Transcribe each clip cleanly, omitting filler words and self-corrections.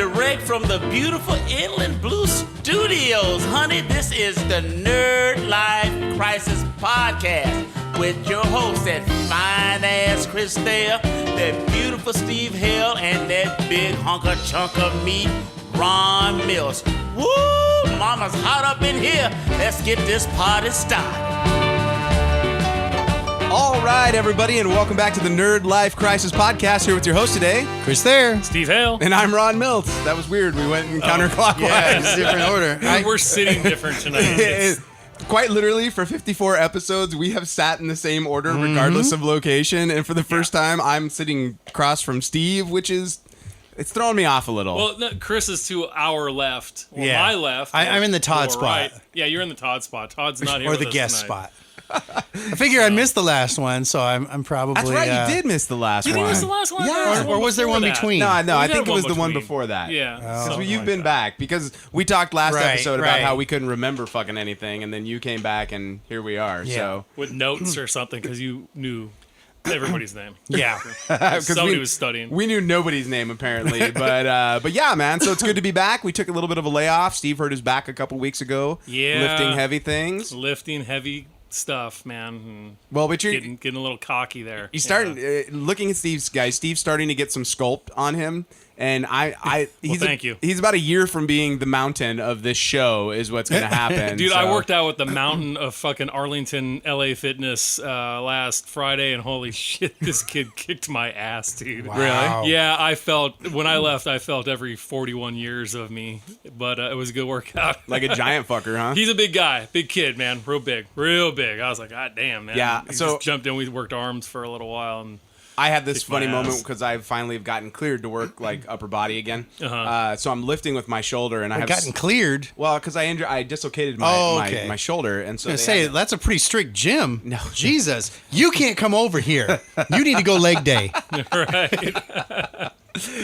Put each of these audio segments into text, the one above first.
direct from the beautiful Inland Blue Studios. Honey, this is the Nerdlife Crisis podcast with your hosts, that fine-ass Chris Thayer, that beautiful Steve Hale, and that big hunk of chunk of meat, Ron Milts. Woo! Mama's hot up in here. Let's get this party started. All right, everybody, and welcome back to the Nerdlife Crisis podcast. Here with your host today, Chris Thayer, Steve Hale, and I'm Ron Milts. That was weird. We went in counterclockwise. Yeah, it's different order. We're sitting different tonight. Quite literally, for 54 episodes, we have sat in the same order regardless of location. And for the first time, I'm sitting across from Steve, which is... It's throwing me off a little. Well, no, Chris is to our left. Or Yeah. my left. I'm in the Todd spot. Right. Yeah, you're in the Todd spot. Todd's not here or with the us guest tonight. spot. I figure I missed the last one, so I'm probably... That's right, you did miss the last Did one. you miss the last one? Yeah. No, Or was there one before that. between? No, I We think had it was the one between. before that. Yeah. Because something you've like been that. back. Because we talked last Right, episode about right. how we couldn't remember fucking anything, and then you came back, and here we are. Yeah. So With notes or something, because you knew everybody's name. Yeah. Somebody was studying. We knew nobody's name apparently, but yeah, man. So it's good to be back. We took a little bit of a layoff. Steve hurt his back a couple weeks ago. Yeah. Lifting heavy things. Lifting heavy stuff, man. And Well, but you're getting a little cocky there. you starting looking at Steve's guy. Steve's starting to get some sculpt on him, and he's thank you. He's about a year from being the mountain of this show. Is what's going to happen, Dude, so. I worked out with the mountain of fucking Arlington, LA Fitness last Friday, and holy shit, this kid kicked my ass, dude. Wow. Yeah, when I left, I felt every 41 years of me, but it was a good workout. like a giant fucker, huh? He's a big guy, big kid, man, real big. I was like, God damn, man. Yeah, He so- just jumped in. We worked arms for a little while, and I had this Kick my funny moment ass. because I finally have gotten cleared to work like upper body again. Uh-huh. So I'm lifting with my shoulder, and I have Gotten cleared. well because I dislocated my my shoulder, and so I was they gonna say, had- that's a pretty strict gym. No. Jesus. You can't come over here. You need to go leg day. right.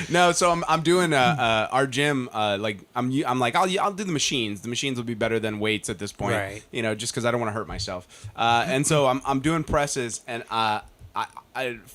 No, so I'm doing our gym. Like I'm like I'll do the machines. The machines will be better than weights at this point. Right. You know, just because I don't want to hurt myself. And so I'm doing presses, and I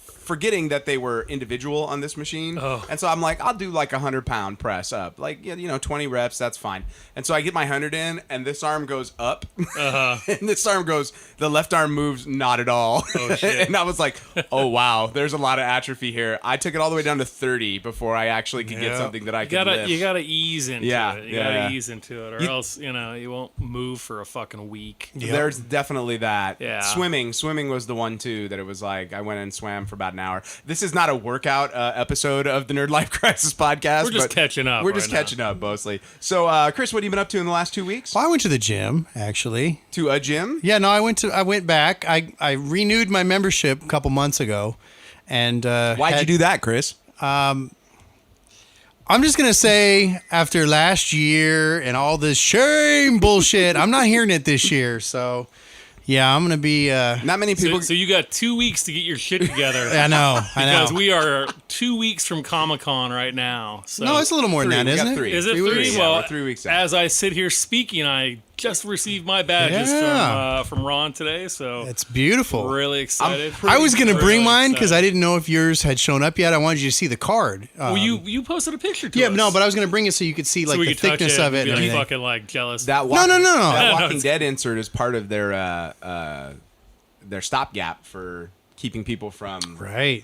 forgetting that they were individual on this machine. Oh. And so I'm like, I'll do like 100-pound press up, like 20 reps. That's fine. And so I get my 100 in, and this arm goes up, and this arm goes. The left arm moves not at all. Oh, shit. And I was like, oh wow, there's a lot of atrophy here. I took it all the way down to 30 before I actually could get Yeah. something that I could lift. You gotta ease into Yeah, it. You yeah, gotta yeah. ease into it, or else you won't move for a fucking week. Yep. There's definitely that. Yeah. Swimming was the one too that it was like I went and swam for about an hour. This is not a workout episode of the Nerdlife Crisis podcast. We're just but catching up. We're just right now. catching up mostly. So, Chris, what have you been up to in the last 2 weeks? Well, I went to the gym, actually. To a gym? Yeah, no, I went back. I renewed my membership a couple months ago. And Why'd you do that, Chris? I'm just going to say, after last year and all this shame bullshit, I'm not hearing it this year. So, yeah, I'm going to be... Not many people. So you got 2 weeks to get your shit together. I know. Because we are 2 weeks from Comic-Con right now. So No, it's a little more than that, We got isn't it? three. Is it 3 3? weeks. Well, Yeah, we're 3 weeks out. as I sit here speaking, I just received my badges Yeah. from Ron today, so It's beautiful. really excited. I was going to bring Really mine because I excited. didn't know if yours had shown up yet. I wanted you to see the card. Well, you posted a picture to Yeah, us. no, but I was going to bring it so you could see so like we the could touch thickness of it and be and like, everything. fucking like jealous. That No. That No, Walking it's- Dead insert is part of their stopgap for keeping people from Right.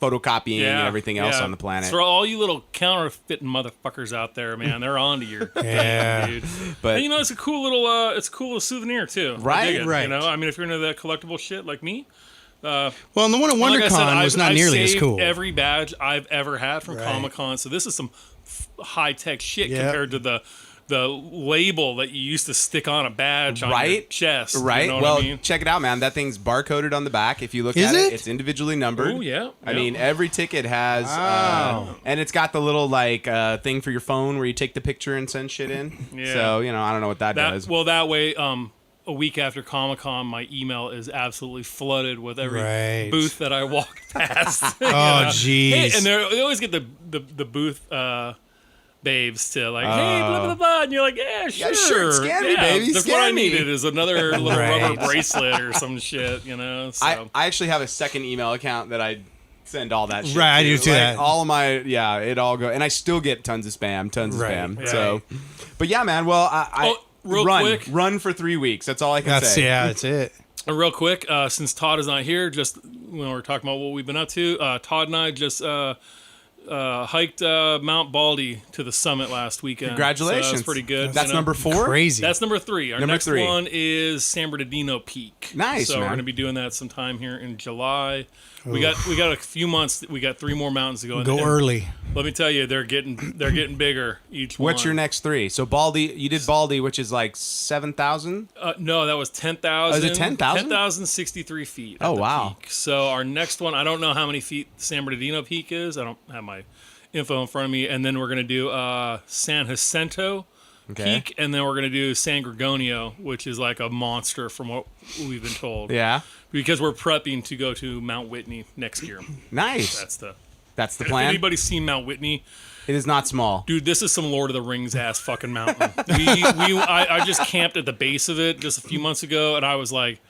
photocopying and everything else on the planet. For all you little counterfeiting motherfuckers out there, man, they're onto your Yeah. thing, dude. But And it's a cool little souvenir too. I Right, dig it, right. You know, I mean, if you're into that collectible shit like me, Well, and the one at like I said, WonderCon was not I've nearly as saved cool. Every badge I've ever had from Right. Comic-Con, so this is some high tech shit Yeah. compared to the label that you used to stick on a badge on your Right? chest. Right. You know Well, what I mean? check it out, man. That thing's barcoded on the back. If you look Is at it? it's individually numbered. Oh yeah. I mean, every ticket has, Wow. and it's got the little like thing for your phone where you take the picture and send shit in. Yeah. So I don't know what that does. that way. A week after Comic-Con, my email is absolutely flooded with every Right. booth that I walk past. You Oh, know? jeez. Hey, and they always get the booth babes to like, hey, blah, blah, blah. And you're like, yeah, sure. sure, scan me, baby, That's scan what I me. needed is another little Right. rubber bracelet or some shit, you know? So. I actually have a second email account that I send all that shit. Right, I do too. Like, That. all of my, it all go, and I still get tons of spam. Right. So, but yeah, man. Well, I real quick. run for 3 weeks. That's all I can That's say. that's it. Real quick, since Todd is not here, just when we're talking about what we've been up to, Todd and I just hiked Mount Baldy to the summit last weekend. Congratulations. So that was pretty good. That's number 4? Crazy. That's number 3. Our Number next 3. one is San Bernardino Peak. Nice, So man. we're going to be doing that sometime here in July. We got a few months. We got 3 more mountains to go. Go early. Let me tell you, they're getting bigger each one. What's your next 3? So Baldy, you did Baldy, which is like 7,000. No, that was 10,000. Oh, is it 10,000? 10,063 feet. Oh, at the wow. Peak. So our next one, I don't know how many feet San Bernardino Peak is. I don't have my info in front of me. And then we're going to do San Jacinto Peak, and then we're going to do San Gorgonio, which is like a monster from what we've been told. Yeah. Because we're prepping to go to Mount Whitney next year. Nice. That's the If plan. anybody's seen Mount Whitney, It is not small. dude, this is some Lord of the Rings ass fucking mountain. I just camped at the base of it just a few months ago, and I was like,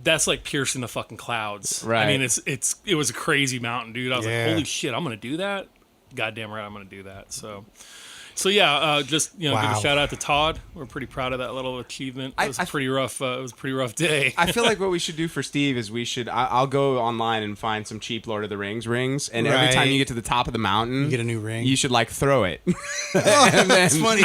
that's like piercing the fucking clouds. Right. I mean, it was a crazy mountain, dude. I was Yeah. like, holy shit, I'm gonna do that. Goddamn right, I'm gonna do that. So yeah, just give Wow. a shout out to Todd. We're pretty proud of that little achievement. It was a pretty rough. It was a pretty rough day. I feel like what we should do for Steve is I'll go online and find some cheap Lord of the Rings rings, and every Right. time you get to the top of the mountain, You get a new ring. You should like throw it. That's funny.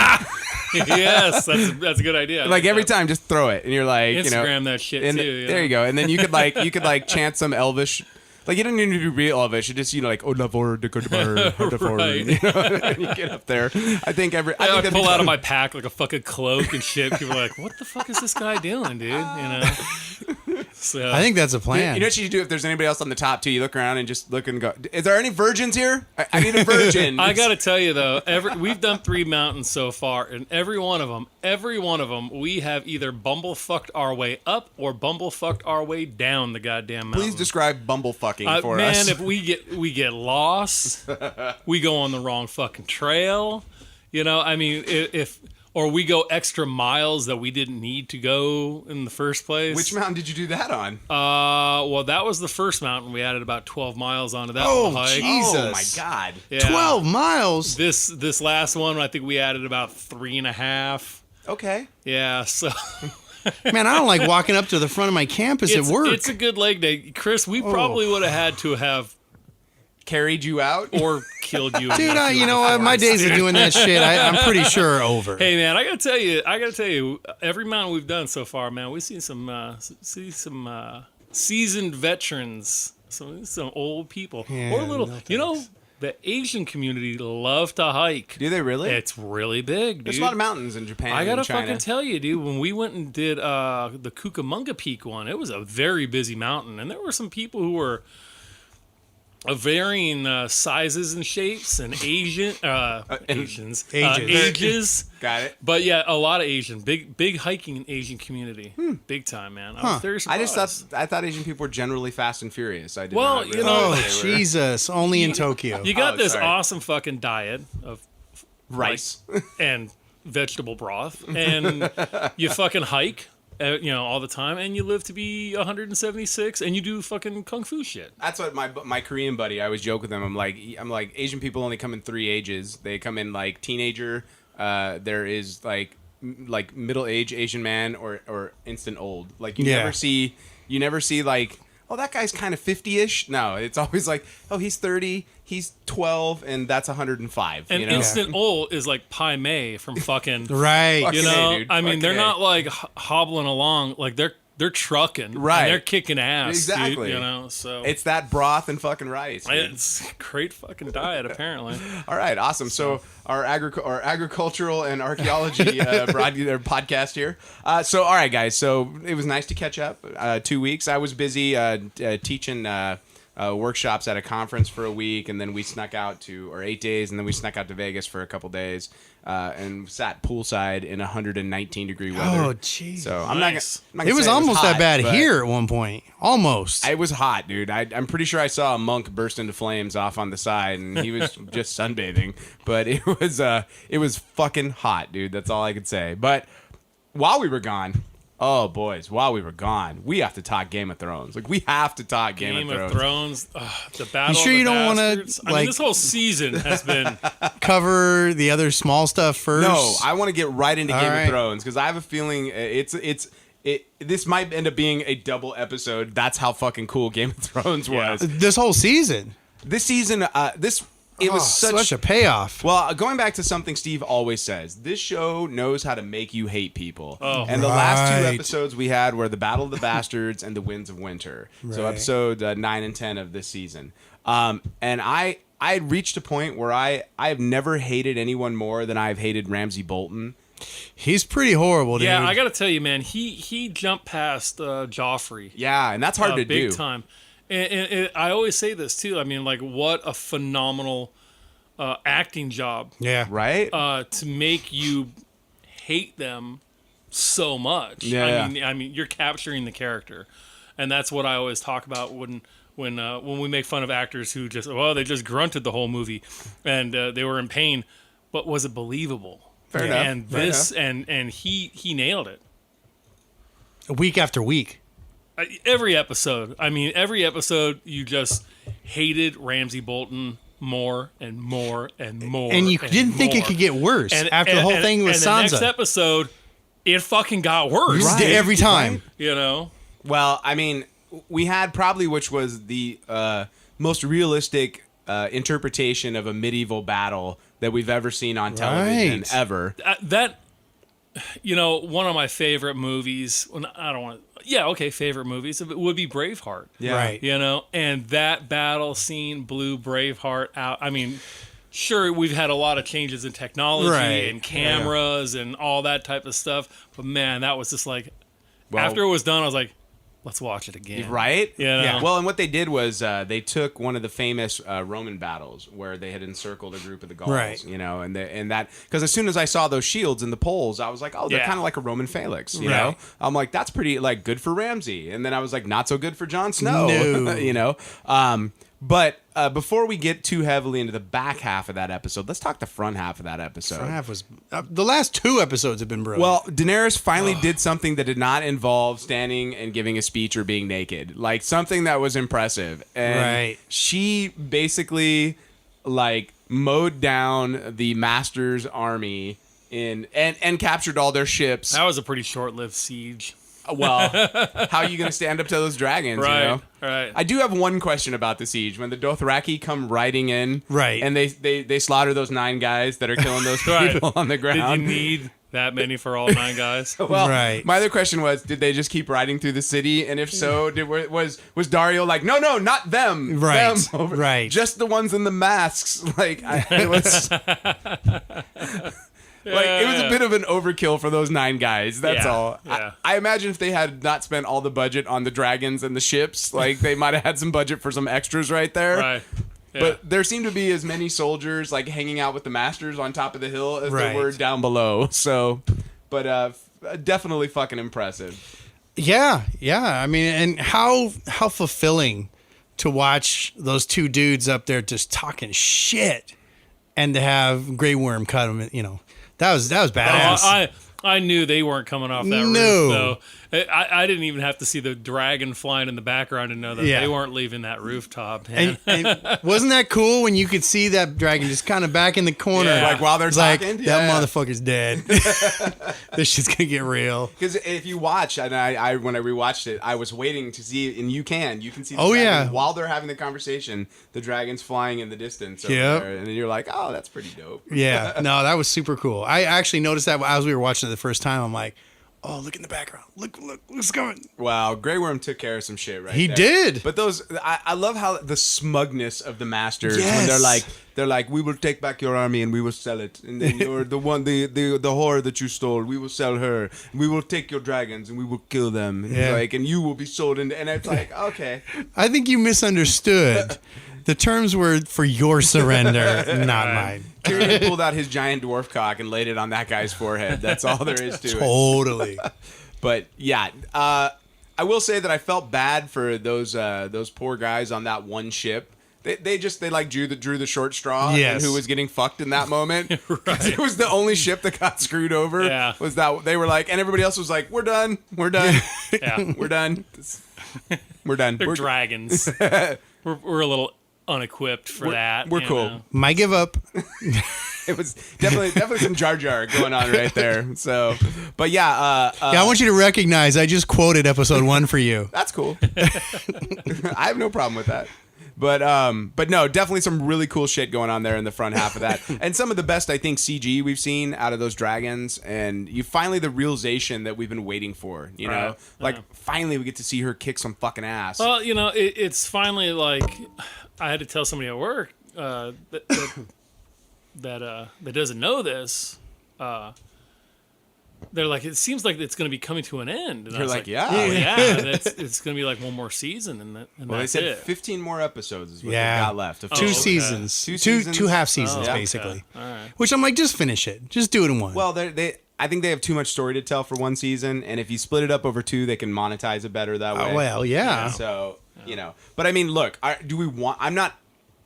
Yes, that's a good idea. Like every time, just throw it, and you're like, Instagram that shit and too. there you go. And then you could like chant some Elvish. Like, you don't need to do real Elvish. You just, like, oh, lavor de Godebar, Right. you know, and you get up there. I think I that'd pull be out of fun. my pack like a fucking cloak and shit. People are like, "What the fuck is this guy doing, dude?" You know. So I think that's a plan. You know what you should do if there's anybody else on the top too? You look around and just look and go, is there any virgins here? I need a virgin. I gotta tell you though, we've done 3 mountains so far, and every one of them, we have either bumblefucked our way up or bumblefucked our way down the goddamn mountain. Please describe bumblefucking for man, us. if we get lost, we go on the wrong fucking trail. You know, I mean, or we go extra miles that we didn't need to go in the first place. Which mountain did you do that on? Well, that was the first mountain. We added about 12 miles onto that hike. Jesus. Oh my God. Yeah. 12 miles. This last one, I think we added about 3.5. Okay. Yeah, so Man, I don't like walking up to the front of my campus at work. it's a good leg day, Chris. We probably would have had to have Carried you out? or killed you. Dude, you know what? My days of doing that shit, I'm pretty sure are over. Hey man, I gotta tell you, every mountain we've done so far, man, we've seen some seasoned veterans, some old people, Yeah, or little. no You know, thanks. the Asian community love to hike. Do they really? It's really big, dude. There's a lot of mountains in Japan I gotta and China. fucking tell you, dude. When we went and did the Cucamonga Peak one, it was a very busy mountain, and there were some people who were of varying sizes and shapes and ages. Got it. But yeah, a lot of Asian, big hiking Asian community, big time, man. I was very surprised. I thought Asian people were generally fast and furious. I did Well, not you realize know- Oh, they were Jesus. Only in Tokyo. You got Oh, this sorry. awesome fucking diet of rice. and vegetable broth, and you fucking hike, all the time, and you live to be 176, and you do fucking kung fu shit. That's what my Korean buddy. I always joke with him. I'm like Asian people only come in 3 ages. They come in like teenager. There is like middle age Asian man or instant old. Like you Yeah. never see like, oh, that guy's kind of 50-ish. No, it's always like, oh, he's 30, he's 12, and that's 105. And you know? instant old is like Pai Mei from fucking. Right. Fuck. You Fucking know, A, dude. I mean, Fucking they're A. not like hobbling along, like they're trucking, Right. And they're kicking ass, Exactly. dude, so It's that broth and fucking rice. dude. it's a great fucking diet, apparently. All right, awesome. So our agricultural and archaeology podcast here. So all right, guys. So it was nice to catch up. 2 weeks. I was busy teaching workshops at a conference for a week, and then we snuck out or 8 days, and then we snuck out to Vegas for a couple days, and sat poolside in 119-degree weather. Oh, jeez. So I'm Nice. not gonna It was say almost hot, that bad but here at one point. Almost. It was hot, dude. I'm pretty sure I saw a monk burst into flames off on the side, and he was just sunbathing. But it was fucking hot, dude. That's all I could say. But while we were gone, Oh, boys, while we were gone, we have to talk Game of Thrones. Like, we have to talk Game of Thrones. The Battle sure of the you don't wanna, Bastards. I mean, this whole season has been... Cover the other small stuff first? No, I want to get right into Game right. of Thrones because I have a feeling this might end up being a double episode. That's how fucking cool Game of Thrones was. This whole season. This season, it was such a payoff. Well, going back to something Steve always says, this show knows how to make you hate people. Oh. And the last two Right. episodes we had were the Battle of the Bastards and the Winds of Winter. So Right. episode 9 and 10 of this season. And I had reached a point where I have never hated anyone more than I've hated Ramsay Bolton. He's pretty horrible, dude. Yeah, I got to tell you, man, he jumped past Joffrey. Yeah, and that's hard to big do. time. And I always say this too. I mean, like, what a phenomenal acting job Yeah. Right? to make you hate them so much. Yeah. I mean, you're capturing the character, and that's what I always talk about when we make fun of actors who they just grunted the whole movie, and they were in pain, but was it believable? Fair enough. And Fair this, enough. and he nailed it. Week after week. Every episode. I mean, every episode you just hated Ramsay Bolton more and more and more. And you didn't think it more. could get worse after the whole thing with and Sansa. the next episode, it fucking got worse. Right. Every time. You know? Well, I mean, we had probably which was the most realistic interpretation of a medieval battle that we've ever seen on television Right. ever. One of my favorite movies. Well, I don't want to. Yeah, okay, favorite movies. It would be Braveheart. Yeah. Right. And that battle scene blew Braveheart out. I mean, sure, we've had a lot of changes in technology Right. and cameras and all that type of stuff. But man, that was just like, Well- after it was done, I was like, let's watch it again. Right? Yeah. Well, and what they did was they took one of the famous Roman battles where they had encircled a group of the Gauls, Right. and that because as soon as I saw those shields and the poles, I was like, oh, they're Yeah. kind of like a Roman phalanx, you Right. know? I'm like, that's pretty good for Ramsay, and then I was like, not so good for Jon Snow, No. But before we get too heavily into the back half of that episode, let's talk the front half of that episode. Front half was the last two episodes have been brilliant. Well, Daenerys finally did something that did not involve standing and giving a speech or being naked. Like something that was impressive. And Right. she basically mowed down the Master's army and captured all their ships. That was a pretty short-lived siege. Well, how are you going to stand up to those dragons, Right, you know? right. I do have one question about the siege. When the Dothraki come riding in, Right. and they slaughter those 9 guys that are killing those Right. people on the ground. Did you need that many for all 9 guys? Well, Right. my other question was, did they just keep riding through the city? And if so, was Dario like, no, not them, Right, them over- right. just the ones in the masks? It was it was a bit of an overkill for those 9 guys. That's Yeah, all. yeah. I imagine if they had not spent all the budget on the dragons and the ships, they might have had some budget for some extras right there. Right. Yeah. But there seemed to be as many soldiers hanging out with the masters on top of the hill as there Right. were down below. So, but definitely fucking impressive. yeah. I mean, and how fulfilling to watch those 2 dudes up there just talking shit, and to have Grey Worm cut them. That was badass. I knew they weren't coming off that No. roof, though. I didn't even have to see the dragon flying in the background to know that Yeah. they weren't leaving that rooftop. Man. and wasn't that cool when you could see that dragon just kind of back in the corner, Yeah. While they're It's like, talking? that Yeah. motherfucker's dead. This shit's gonna get real. Because if you watch, and I when I rewatched it, I was waiting to see, and you can see the Oh, dragon yeah. while they're having the conversation, the dragon's flying in the distance over Yep. there, and you're like, oh, that's pretty dope. Yeah, no, that was super cool. I actually noticed that as we were watching it the first time. I'm like, oh, look in the background. Look, what's going. Wow, Grey Worm took care of some shit right He there. did. But I love how the smugness of the masters when Yes. they're like, we will take back your army and we will sell it, and then you're the whore that you stole, we will sell her. We will take your dragons and we will kill them. And Yeah. and you will be sold and it's like, okay. I think you misunderstood. The terms were for your surrender, not mine. Tyrion pulled out his giant dwarf cock and laid it on that guy's forehead. That's all there is to it. Totally. But yeah, I will say that I felt bad for those poor guys on that one ship They like drew the short straw Yes. and who was getting fucked in that moment. Right. It was the only ship that got screwed over. Yeah. Was that they were like, and everybody else was like, we're done. We're done. Yeah. We're done. We're done. They're We're dragons. we're a little unequipped for that. we're you cool. know. Might give up. It was definitely some Jar Jar going on right there. So, but yeah. Yeah, I want you to recognize I just quoted episode 1 for you. That's cool. I have no problem with that. But no, definitely some really cool shit going on there in the front half of that. And some of the best, I think, CG we've seen out of those dragons. And you finally the realization that we've been waiting for, you know? Right. Like, finally we get to see her kick some fucking ass. Well, you know, it's finally like I had to tell somebody at work that doesn't know this. They're like, it seems like it's going to be coming to an end. And You're I was like, yeah. oh, yeah, it's going to be like one more season, and Well, they that's said it. 15 more episodes is what Yeah. they got left. Of Two total. seasons. Two Two seasons. half seasons, Oh, okay. basically. All right. Which I'm like, just finish it. Just do it in one. Well, I think they have too much story to tell for one season, and if you split it up over 2, they can monetize it better that way. well, yeah. So, you know. But I mean, look, I'm not,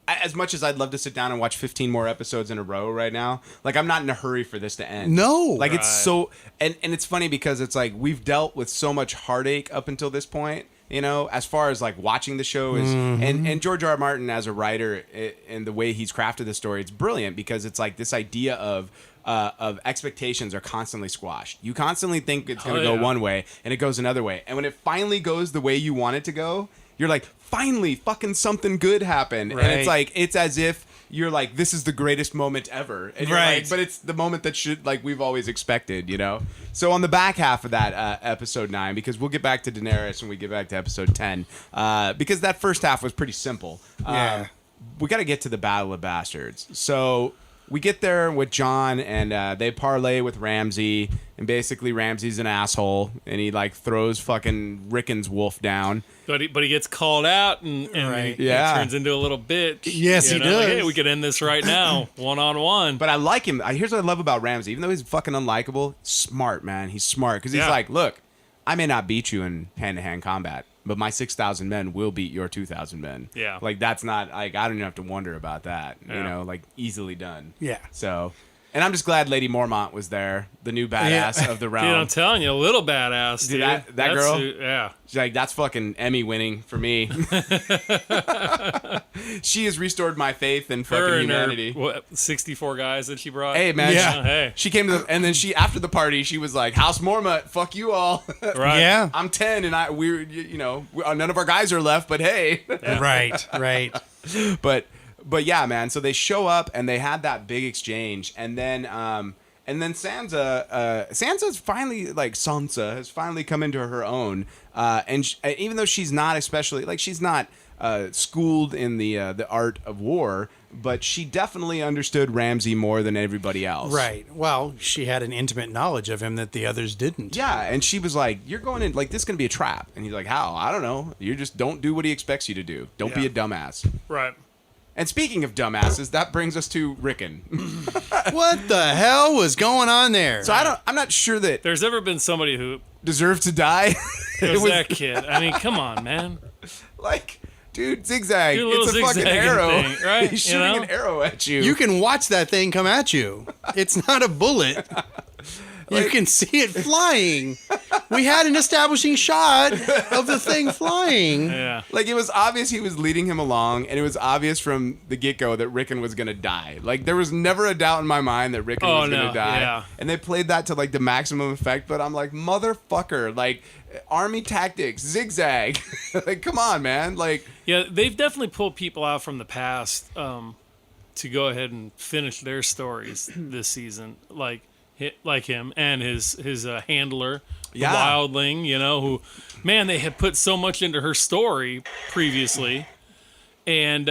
as much as I'd love to sit down and watch 15 more episodes in a row right now, like, I'm not in a hurry for this to end. No. Like, it's Right. so, and it's funny because it's like, we've dealt with so much heartache up until this point, you know, as far as like watching the show is, and George R. R. Martin as a writer and the way he's crafted the story, it's brilliant because it's like this idea of expectations are constantly squashed. You constantly think it's going to go yeah. one way and it goes another way. And when it finally goes the way you want it to go, you're like, finally, fucking something good happened. And it's Right. like, it's as if you're like, this is the greatest moment ever. And you're Right. like, but it's the moment that should, like, we've always expected, you know? So on the back half of that episode 9, because we'll get back to Daenerys when we get back to episode 10, because that first half was pretty simple. Yeah. We got to get to the Battle of Bastards. So we get there with Jon, and they parlay with Ramsay, and basically Ramsay's an asshole, and he like throws fucking Rickon's wolf down. But he gets called out, and Right. he Yeah. turns into a little bitch. Yes, You he know, like, does. hey, we could end this right now, 1-on-1. But I like him. Here's what I love about Ramsay. Even though he's fucking unlikable, smart, man. He's smart because he's Yeah. like, look, I may not beat you in hand-to-hand combat, but my 6,000 men will beat your 2,000 men. Yeah. Like, that's not, like, I don't even have to wonder about that. You Yeah. know, like, easily done. Yeah. So, and I'm just glad Lady Mormont was there, the new badass of the Dude, realm. I'm telling you, a little badass, dude. that That's girl? yeah. She's like, that's fucking Emmy winning for me. She has restored my faith in fucking Her and humanity. her, what, 64 guys that she brought. Hey, man. Yeah. Hey. She came to the, and then after the party, she was like, House Mormont, fuck you all. Right. Yeah. I'm 10 and none of our guys are left, but hey. Right. but yeah, man. So they show up and they had that big exchange, and then Sansa's finally, like, Sansa has finally come into her own, and even though she's not especially, like, she's not schooled in the art of war, but she definitely understood Ramsay more than everybody else. Right. Well, she had an intimate knowledge of him that the others didn't. Yeah, and she was like, you're going in, like, this is going to be a trap. And he's like, how? I don't know. You just don't do what he expects you to do. Don't be Yeah. a dumbass. Right. And speaking of dumbasses, that brings us to Rickon. What the hell was going on there? So I'm not sure that There's ever been somebody who deserved to die. was that kid. I mean, come on, man. Like, dude, zigzag. Do a little It's a fucking zigzagging arrow. thing, right? He's You shooting know? an arrow at you. You can watch that thing come at you. It's not a bullet. You can see it flying. We had an establishing shot of the thing flying. Yeah. Like, it was obvious he was leading him along, and it was obvious from the get-go that Rickon was going to die. Like, there was never a doubt in my mind that Rickon was going to die. Yeah. And they played that to, like, the maximum effect, but I'm like, motherfucker, like, army tactics, zigzag. Like, come on, man. Like, Yeah, they've definitely pulled people out from the past to go ahead and finish their stories this season, like him and his handler, the Yeah. Wildling. You know, who, man, they had put so much into her story previously, and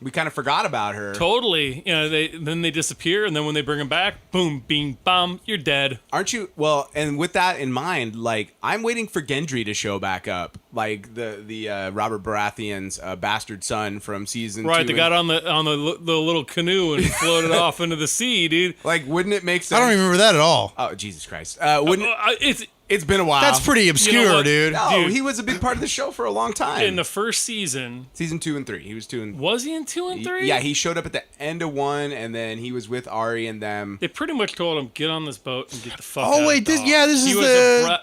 we kind of forgot about her. totally, you know, they disappear, and then when they bring them back, boom, bing, bam, you're dead. Aren't you? Well, and with that in mind, like, I'm waiting for Gendry to show back up, like the Robert Baratheon's bastard son from season 2. Right, they got on the little canoe and floated off into the sea, dude. Like, wouldn't it make sense? I don't remember that at all. Oh, Jesus Christ! Wouldn't it, It's been a while. That's pretty obscure, what? dude. No, Dude. he was a big part of the show for a long time. In the first season, Season 2 and 3, he was 2 and. was he in 2 and 3? Yeah, he showed up at the end of 1, and then he was with Ari and them. They pretty much told him, "Get on this boat and get the fuck out." Oh wait, of this Dodge." is He was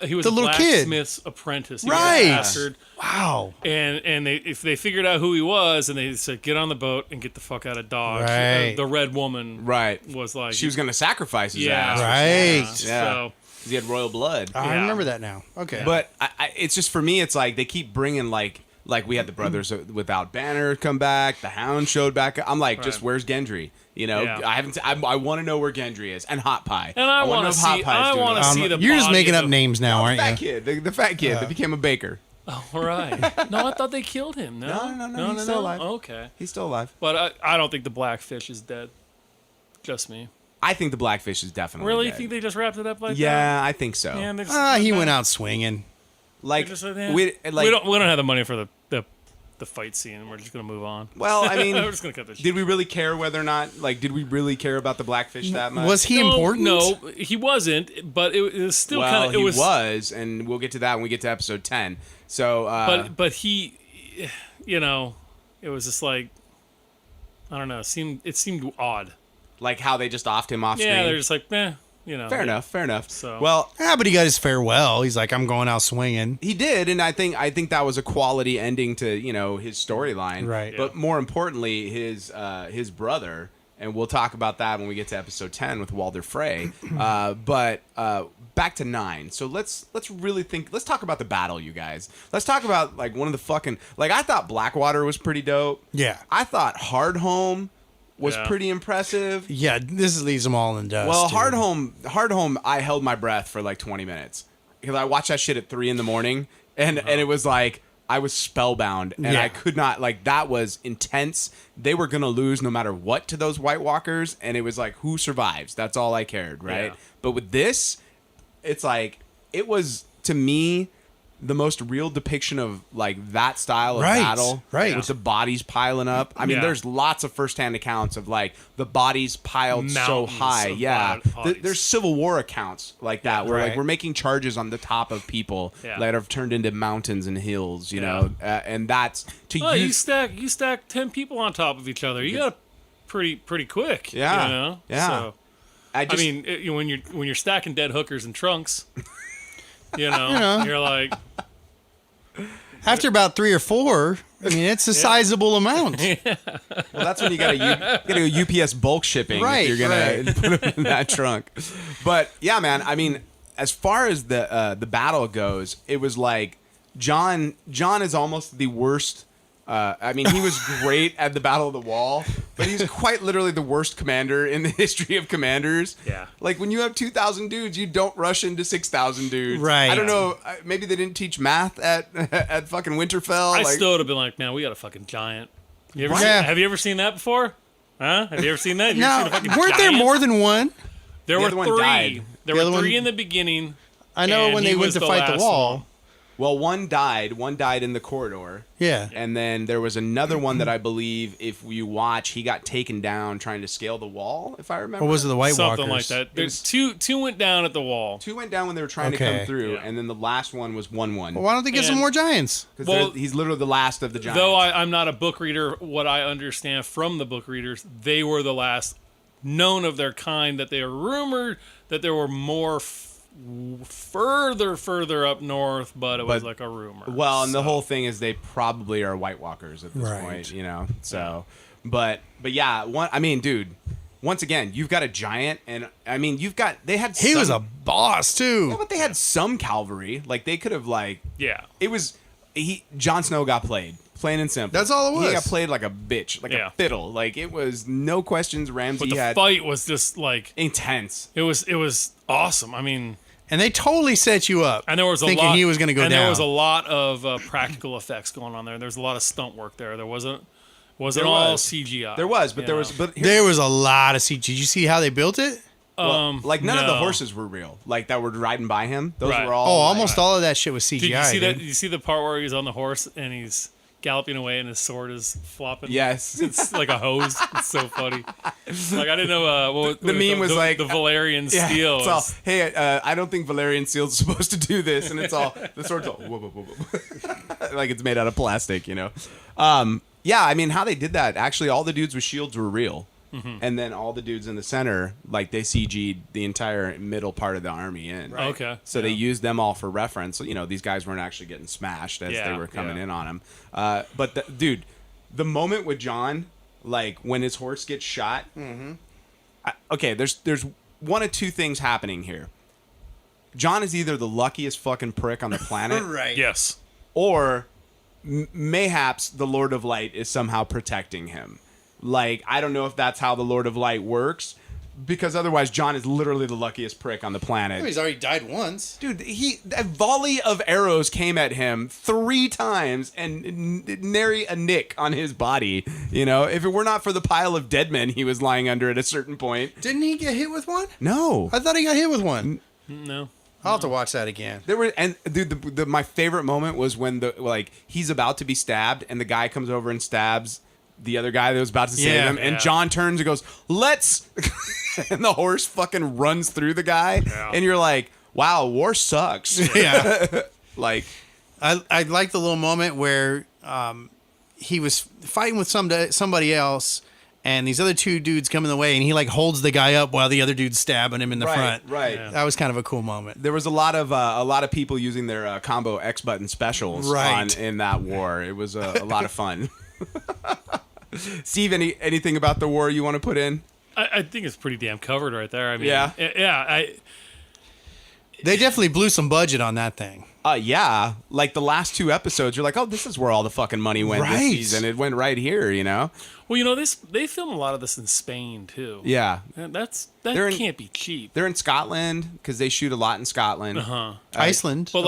he was a the little kid. blacksmith's apprentice. He was a Right. bastard. Wow. And if they figured out who he was, and they said, "Get on the boat and get the fuck out of Dodge." Right. The red woman, Right. was like, She was going to sacrifice his yeah, ass. Right. Yeah. So, 'Cause he had royal blood. I Yeah. remember that now. Okay. But it's just, for me, it's like they keep bringing, like we had the Brothers Without Banner come back. The Hound showed back. I'm like, just Right. where's Gendry? You know, Yeah. I want to know where Gendry is. And Hot Pie. and I wanna want to know if see. Hot Pie's I doing want it. to see the. you're just body making of up names now, aren't Fat you? kid, the fat kid that became a baker. Oh, right. No, I thought they killed him. No, He's still alive. Okay, He's still alive. but I don't think the blackfish is dead. Just me. I think the Blackfish is definitely Really? You dead. think they just wrapped it up like that? Yeah, I think so. Man, they just- He went out swinging. Like, Just like that. we don't have the money for the fight scene. We're just gonna move on. well, I mean, We're just gonna cut this. did we really care whether or not, did we really care about the Blackfish that much? Was he important? No, he wasn't. But it was still well, kind of. It he was. was, and we'll get to that when we get to episode 10. So, But he, it was just like, I don't know. It seemed odd. like how they just offed him off Yeah, screen. they're just like, Fair enough. So- Well, But he got his farewell. He's like, I'm going out swinging. he did, and I think that was a quality ending to his storyline. Right. But more importantly, his brother, and we'll talk about that when we get to episode 10 with Walder Frey. But back to 9. So let's really think. Let's talk about the battle, you guys. Let's talk about one of the fucking I thought Blackwater was pretty dope. Yeah. I thought Hardhome was Yeah. pretty impressive. Yeah, this leaves them all in dust. Well, dude. Hardhome, I held my breath for 20 minutes because I watched that shit at 3 a.m. and it was like I was spellbound and Yeah. I could not that was intense. They were gonna lose no matter what to those White Walkers, and it was like who survives. That's all I cared, right? Yeah. But with this, it's like it was to me the most real depiction of that style of Right, battle, right. with the bodies piling up. I mean, Yeah. there's lots of firsthand accounts of the bodies piled so Mountains high. of Yeah, bodies. there's Civil War accounts like that where right. we're making charges on the top of people Yeah. that have turned into mountains and hills. You Yeah. know, and that's to Oh, you use. stack 10 people on top of each other. You got pretty quick. Yeah. Yeah. So, I I mean, when you're stacking dead hookers and trunks, you're like, After about 3 or 4, I mean, it's a sizable amount. well, that's when you got to UPS bulk shipping. Right, if you're gonna put them in that trunk. But yeah, man. I mean, as far as the battle goes, it was like John is almost the worst. I mean, he was great at the Battle of the Wall, but he's quite literally the worst commander in the history of commanders. Yeah. Like, when you have 2,000 dudes, you don't rush into 6,000 dudes. Right. I don't know. Maybe they didn't teach math at fucking Winterfell. I still would have been like, man, we got a fucking giant. Yeah. Have you ever seen that before? Huh? Have you ever seen that? You ever Now, seen a fucking weren't there giant? more than one? There The were other one 3. died. There The were other 3 one- in the beginning. I know And when he they went was to the fight the last wall. one. Well, one died. One died in the corridor. Yeah. And then there was another one that I believe, if you watch, he got taken down trying to scale the wall, if I remember. Or was it the White Something Walkers? like that. There's was- two went down at the wall. 2 went down when they were trying to Okay. come through, Yeah. and then the last one was 1-1. Well, why don't they get some And- more giants? Because Well, he's literally the last of the giants. Though I'm not a book reader, what I understand from the book readers, they were the last known of their kind, that they are rumored that there were more further up north, but it was But- like a rumor. Well, and the So, whole thing is they probably are White Walkers at this Right. point, you know. So, but yeah, I mean, dude, once again, you've got a giant, and I mean, they had. He was a boss, too. Yeah, but they had some cavalry. Like they could have yeah. It was Jon Snow got played. Plain and simple. That's all it was. He got played like a bitch, like Yeah. a fiddle. Like it was no questions. Ramsay But the had fight was just like intense. it was awesome. I mean, And they totally set you up. and there was a thinking lot, he was going to go and down. there was a lot of practical effects going on there. There's a lot of stunt work there. There wasn't There all was. CGI. There was, but you there know? was, but here's- There was a lot of CG. Did you see how they built it? like none of the no. horses were real. Like that were riding by him. Those Right. were all. Oh, like- almost all of that shit was CGI. Did you see that? dude. Did you see the part where he's on the horse and he's galloping away and his sword is flopping. Yes. It's like a hose. It's so funny. Like, I didn't know the meme was like the Valerian steel. It's all, hey, I don't think Valerian steel's supposed to do this, and it's all the sword's all whoop, whoop, whoop, whoop. Like it's made out of plastic, you know. Yeah, I mean, how they did that, actually all the dudes with shields were real. Mm-hmm. And then all the dudes in the center, like they CG'd the entire middle part of the army in. Right. Okay. So they used them all for reference. You know, these guys weren't actually getting smashed as they were coming in on him. But dude, the moment with John, like when his horse gets shot. Mm-hmm. Okay, there's one of two things happening here. John is either the luckiest fucking prick on the planet, Right. Yes. or mayhaps the Lord of Light is somehow protecting him. Like, I don't know if that's how the Lord of Light works, because otherwise John is literally the luckiest prick on the planet. He's already died once. Dude, a volley of arrows came at him 3 times and nary a nick on his body. You know, if it were not for the pile of dead men he was lying under at a certain point. Didn't he get hit with one? No. I thought he got hit with one. No. I'll have to watch that again. There were, and dude, my favorite moment was when he's about to be stabbed and the guy comes over and stabs the other guy that was about to save him, and John turns and goes, "Let's," and the horse fucking runs through the guy, and you're like, "Wow, war sucks." Yeah. Like, I like the little moment where he was fighting with somebody else, and these other 2 dudes come in the way, and he like holds the guy up while the other dude's stabbing him in the front. Right. Yeah. That was kind of a cool moment. There was a lot of people using their combo X button specials in that war. It was a lot of fun. Steve, anything about the war you want to put in? I think it's pretty damn covered right there. I mean, They definitely blew some budget on that thing. Yeah. Like the last 2 episodes, you're like, oh, this is where all the fucking money went this season. It went right here, you know? Well, you know, they film a lot of this in Spain, too. Yeah. And that can't be cheap. They're in Scotland because they shoot a lot in Scotland. Uh-huh. Iceland. But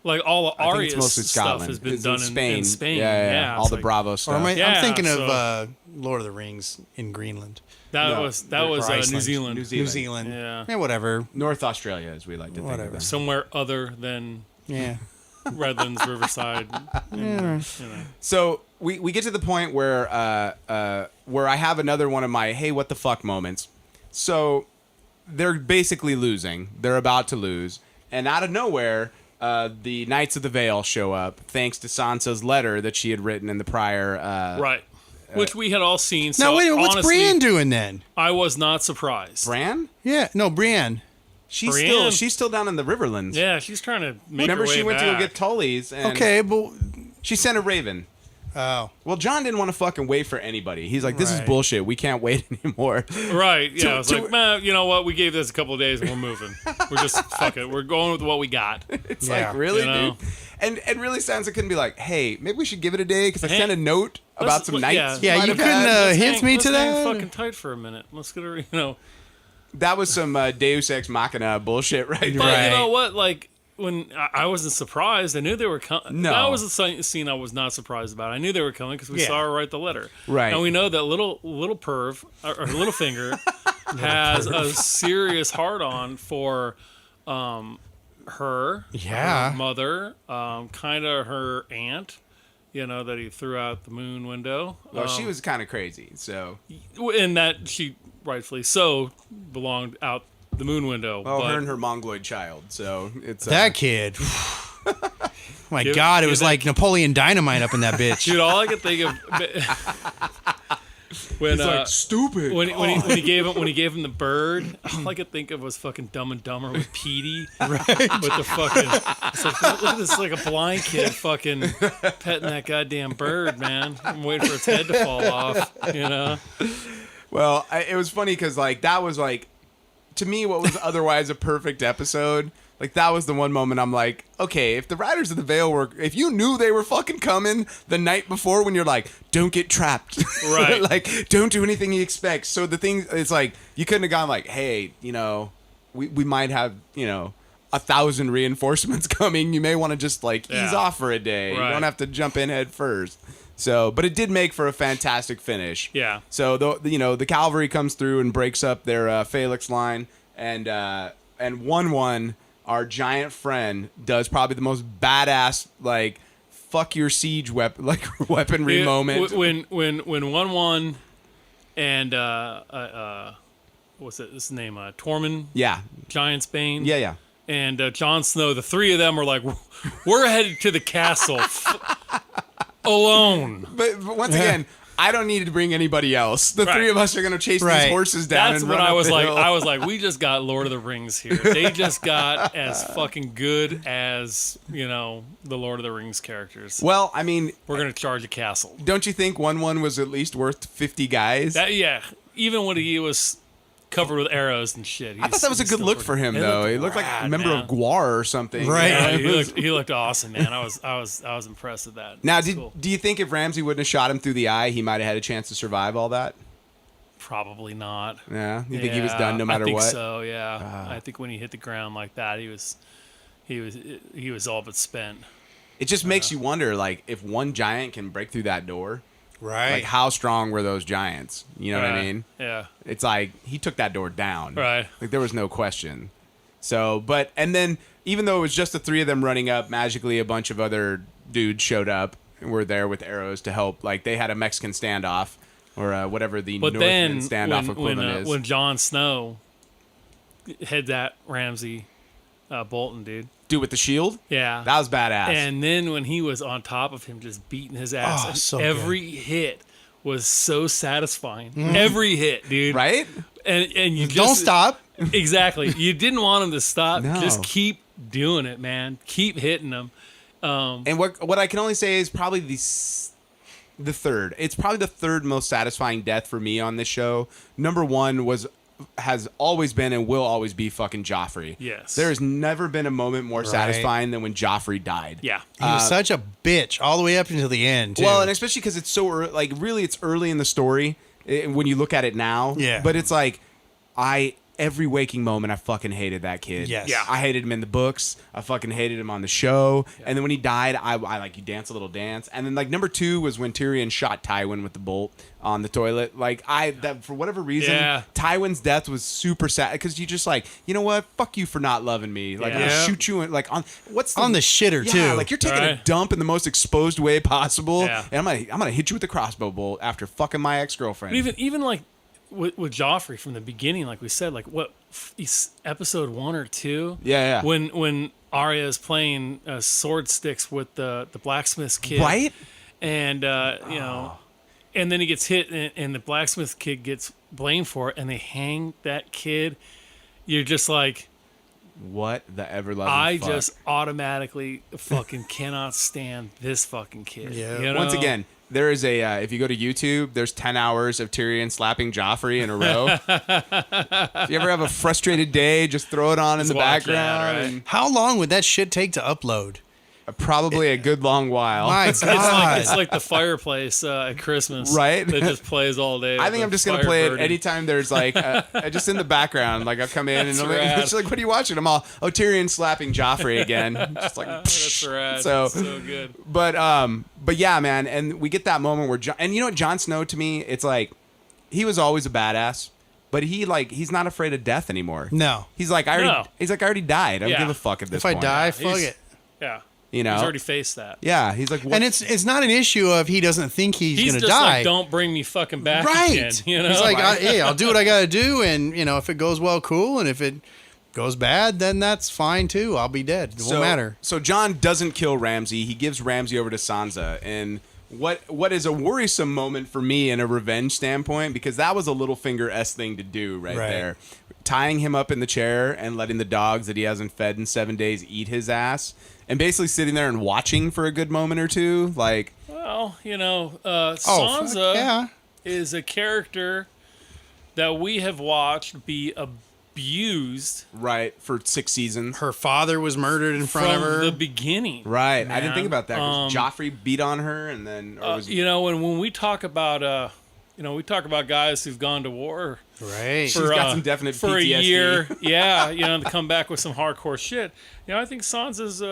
like all the I think Arias it's mostly stuff Scotland. has been It's done in Spain. Yeah. Yeah. All the Bravo stuff. Or I'm thinking so- of Lord of the Rings in Greenland. That was Iceland. New Zealand. New Zealand. Yeah. Whatever. North Australia, as we like to think of them. Somewhere other than Yeah. Redlands, Riverside. So we get to the point where I have another one of my hey what the fuck moments. So they're basically losing. They're about to lose, and out of nowhere, the Knights of the Vale show up thanks to Sansa's letter that she had written in the prior. Right. Which we had all seen. So Now wait, what's honestly, Brienne doing then? I was not surprised. Bran? Yeah, no, Brienne. Brienne? She's still down in the Riverlands. Yeah, she's trying to make Remember, her way she went to go back. get Tully's. And Okay, but she sent a raven. oh, Well, John didn't want to fucking wait for anybody. He's like, this is Right. bullshit. We can't wait anymore. Right. Yeah. I was to- like, man, you know what? We gave this a couple of days and we're moving. We're just fuck it. We're going with what we got. It's Yeah. like, really, You know? dude? And really Sansa couldn't be like, hey, maybe we should give it a day because I Hey, sent a note about some let's- knights. Yeah, might you have couldn't, had. hint me to let's hang that? fucking tight for a minute. Let's get a That was some Deus Ex Machina bullshit right But there. you know what? Like when I wasn't surprised, I knew they were coming. No. That was a scene I was not surprised about. I knew they were coming because we saw her write the letter. Right. And we know that little perv or little finger has a serious hard on for her, Yeah. her mother, kind of her aunt. You know, that he threw out the moon window. Well, she was kind of crazy, so. And that she rightfully so belonged out the moon window. Well, but her and her mongoloid child, so it's. that kid. My Give- God, it give was that- like Napoleon Dynamite up in that bitch. dude, all I could think of when stupid. when he gave him the bird, all I could think of was fucking Dumb and Dumber with Petey, right? With the fucking, it's like, look at this, like a blind kid fucking petting that goddamn bird, man. I'm waiting for its head to fall off, you know. Well, it was funny because, like, that was, like, to me, what was otherwise a perfect episode. Like, that was the one moment I'm like, okay, if the Riders of the Vale were, if you knew they were fucking coming the night before when you're like, don't get trapped. Right. Like, don't do anything you expect. So the thing, it's like, you couldn't have gone like, hey, you know, we might have, you know, 1,000 reinforcements coming. You may want to just, like, ease off for a day. Right. You don't have to jump in head first. So, but it did make for a fantastic finish. Yeah. So the cavalry comes through and breaks up their phalanx line, and 1-1, our giant friend does probably the most badass like fuck your siege weaponry moment. When 1-1 and what's his name? Tormund. Yeah. Giant's Bane. Yeah. And Jon Snow. The three of them were like, we're headed to the castle alone. But once again, I don't need to bring anybody else. The three of us are going to chase these horses down. That's and what run I up was the like. hill. I was like, we just got Lord of the Rings here. They just got as fucking good as, the Lord of the Rings characters. Well, I mean, We're going to charge a castle. don't you think 1-1 was at least worth 50 guys? Even when he was covered with arrows and shit. I thought that was a good look for him, though. He looked like a member of Gwar or something. Right. Yeah, he looked awesome, man. I was impressed with that. Now, Cool. do you think if Ramsay wouldn't have shot him through the eye, he might have had a chance to survive all that? Probably not. Yeah, you think he was done no matter I think what? so. Yeah, I think when he hit the ground like that, he was all but spent. It just makes you wonder, like, if one giant can break through that door, Right. like, how strong were those giants? You know what I mean? Yeah. It's like he took that door down. Right. Like there was no question. So, and then even though it was just the three of them running up, magically a bunch of other dudes showed up and were there with arrows to help. Like they had a Mexican standoff or whatever the Northman standoff equivalent is. When Jon Snow had that Ramsay Bolton dude. Dude with the shield? Yeah. That was badass. And then when he was on top of him, just beating his ass, Oh, and so every hit was so satisfying. Every hit, dude. Right? And you just Don't stop. Exactly. You didn't want him to stop. No. Just keep doing it, man. Keep hitting them. And what I can only say is probably the third. It's probably the third most satisfying death for me on this show. Number one has always been and will always be fucking Joffrey. Yes. There has never been a moment more satisfying than when Joffrey died. Yeah. He was such a bitch all the way up until the end, too. Well, and especially because it's so early, like really it's early in the story when you look at it now. Yeah. But it's like every waking moment I fucking hated that kid. Yes. Yeah. I hated him in the books. I fucking hated him on the show. Yeah. And then when he died, I like you dance a little dance. And then like number 2 was when Tyrion shot Tywin with the bolt on the toilet. Like that for whatever reason, Tywin's death was super sad because you just like, you know what? Fuck you for not loving me. Like I'm gonna shoot you like on on the shitter too. Like you're taking a dump in the most exposed way possible. Yeah. And I'm gonna hit you with a crossbow bolt after fucking my ex-girlfriend. Even like with Joffrey from the beginning, like we said, like what episode 1 or 2? Yeah. When Arya is playing sword sticks with the blacksmith's kid, right? And you know, and then he gets hit, and the blacksmith kid gets blamed for it, and they hang that kid. You're just like, what the ever loving fuck? Just automatically fucking cannot stand this fucking kid. Yeah. You know? Once again, there is a if you go to YouTube, there's 10 hours of Tyrion slapping Joffrey in a row. If you ever have a frustrated day, just throw it on in the watch background. that, right? And How long would that shit take to upload? probably a good long while. My God. It's like the fireplace at Christmas, Right? That just plays all day. I think I'm just gonna play it anytime there's like just in the background. Like I'll come in and it's like, what are you watching? I'm all Tyrion slapping Joffrey again. Just like That's rad. So good. But yeah, man. And we get that moment where and you know what, Jon Snow to me, it's like he was always a badass, but he's not afraid of death anymore. No. He's like I already died. I don't give a fuck at this If I point. die, fuck it. Yeah. You know, He's already faced that. Yeah, he's like, what? And it's not an issue of he doesn't think he's going to just die. like, don't bring me fucking back Right. again. You know? He's like, hey, I'll do what I got to do. And, you know, if it goes well, cool. And if it goes bad, then that's fine, too. I'll be dead. It won't matter. So Jon doesn't kill Ramsay. He gives Ramsay over to Sansa. And what is a worrisome moment for me in a revenge standpoint, because that was a Littlefinger-esque thing to do right there. Tying him up in the chair and letting the dogs that he hasn't fed in 7 days eat his ass. And basically sitting there and watching for a good moment or two. Like, well, you know, Sansa is a character that we have watched be abused. Right, for 6 seasons. Her father was murdered in front of her. From the beginning. Right. Man. I didn't think about that. 'Cause Joffrey beat on her and then... you know, when we talk about... we talk about guys who've gone to war. Right. She's got some definite for PTSD. a year. Yeah, you know, to come back with some hardcore shit. You know, I think Sansa's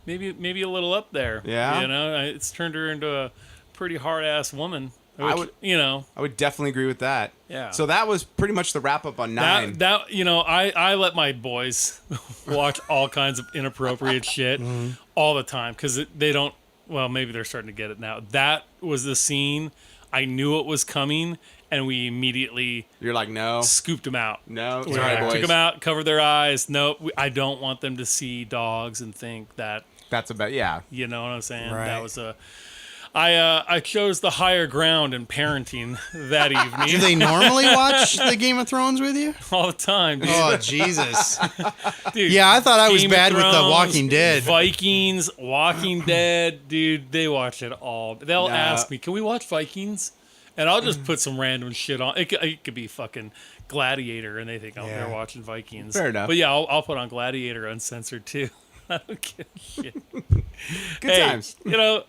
maybe a little up there. Yeah. You know, it's turned her into a pretty hard ass woman. I would definitely agree with that. Yeah. So that was pretty much the wrap up on 9. That you know, I let my boys watch all kinds of inappropriate shit all the time because they don't well, maybe they're starting to get it now. That was the scene. I knew it was coming, and we immediately You're like, no, scooped them out. no, We sorry, boys. took them out, covered their eyes. No, I don't want them to see dogs and think that. That's about yeah. You know what I'm saying? Right. That was a. I chose the higher ground in parenting that evening. Do they normally watch the Game of Thrones with you? all the time, dude. Oh, Jesus. Dude, Yeah, I thought I was Game of bad with The Thrones, Walking Dead. Vikings, Walking Dead, dude. They watch it all. They'll No. ask me, "Can we watch Vikings?" And I'll just put some random shit on. It could be fucking Gladiator, and they think, "Oh, Yeah. they're watching Vikings." Fair enough. But yeah, I'll put on Gladiator uncensored too. I don't give a shit. Good Hey, times. You know,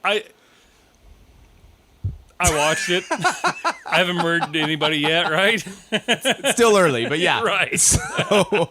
I watched it. I haven't murdered anybody yet, right? It's still early, but yeah. Right. So,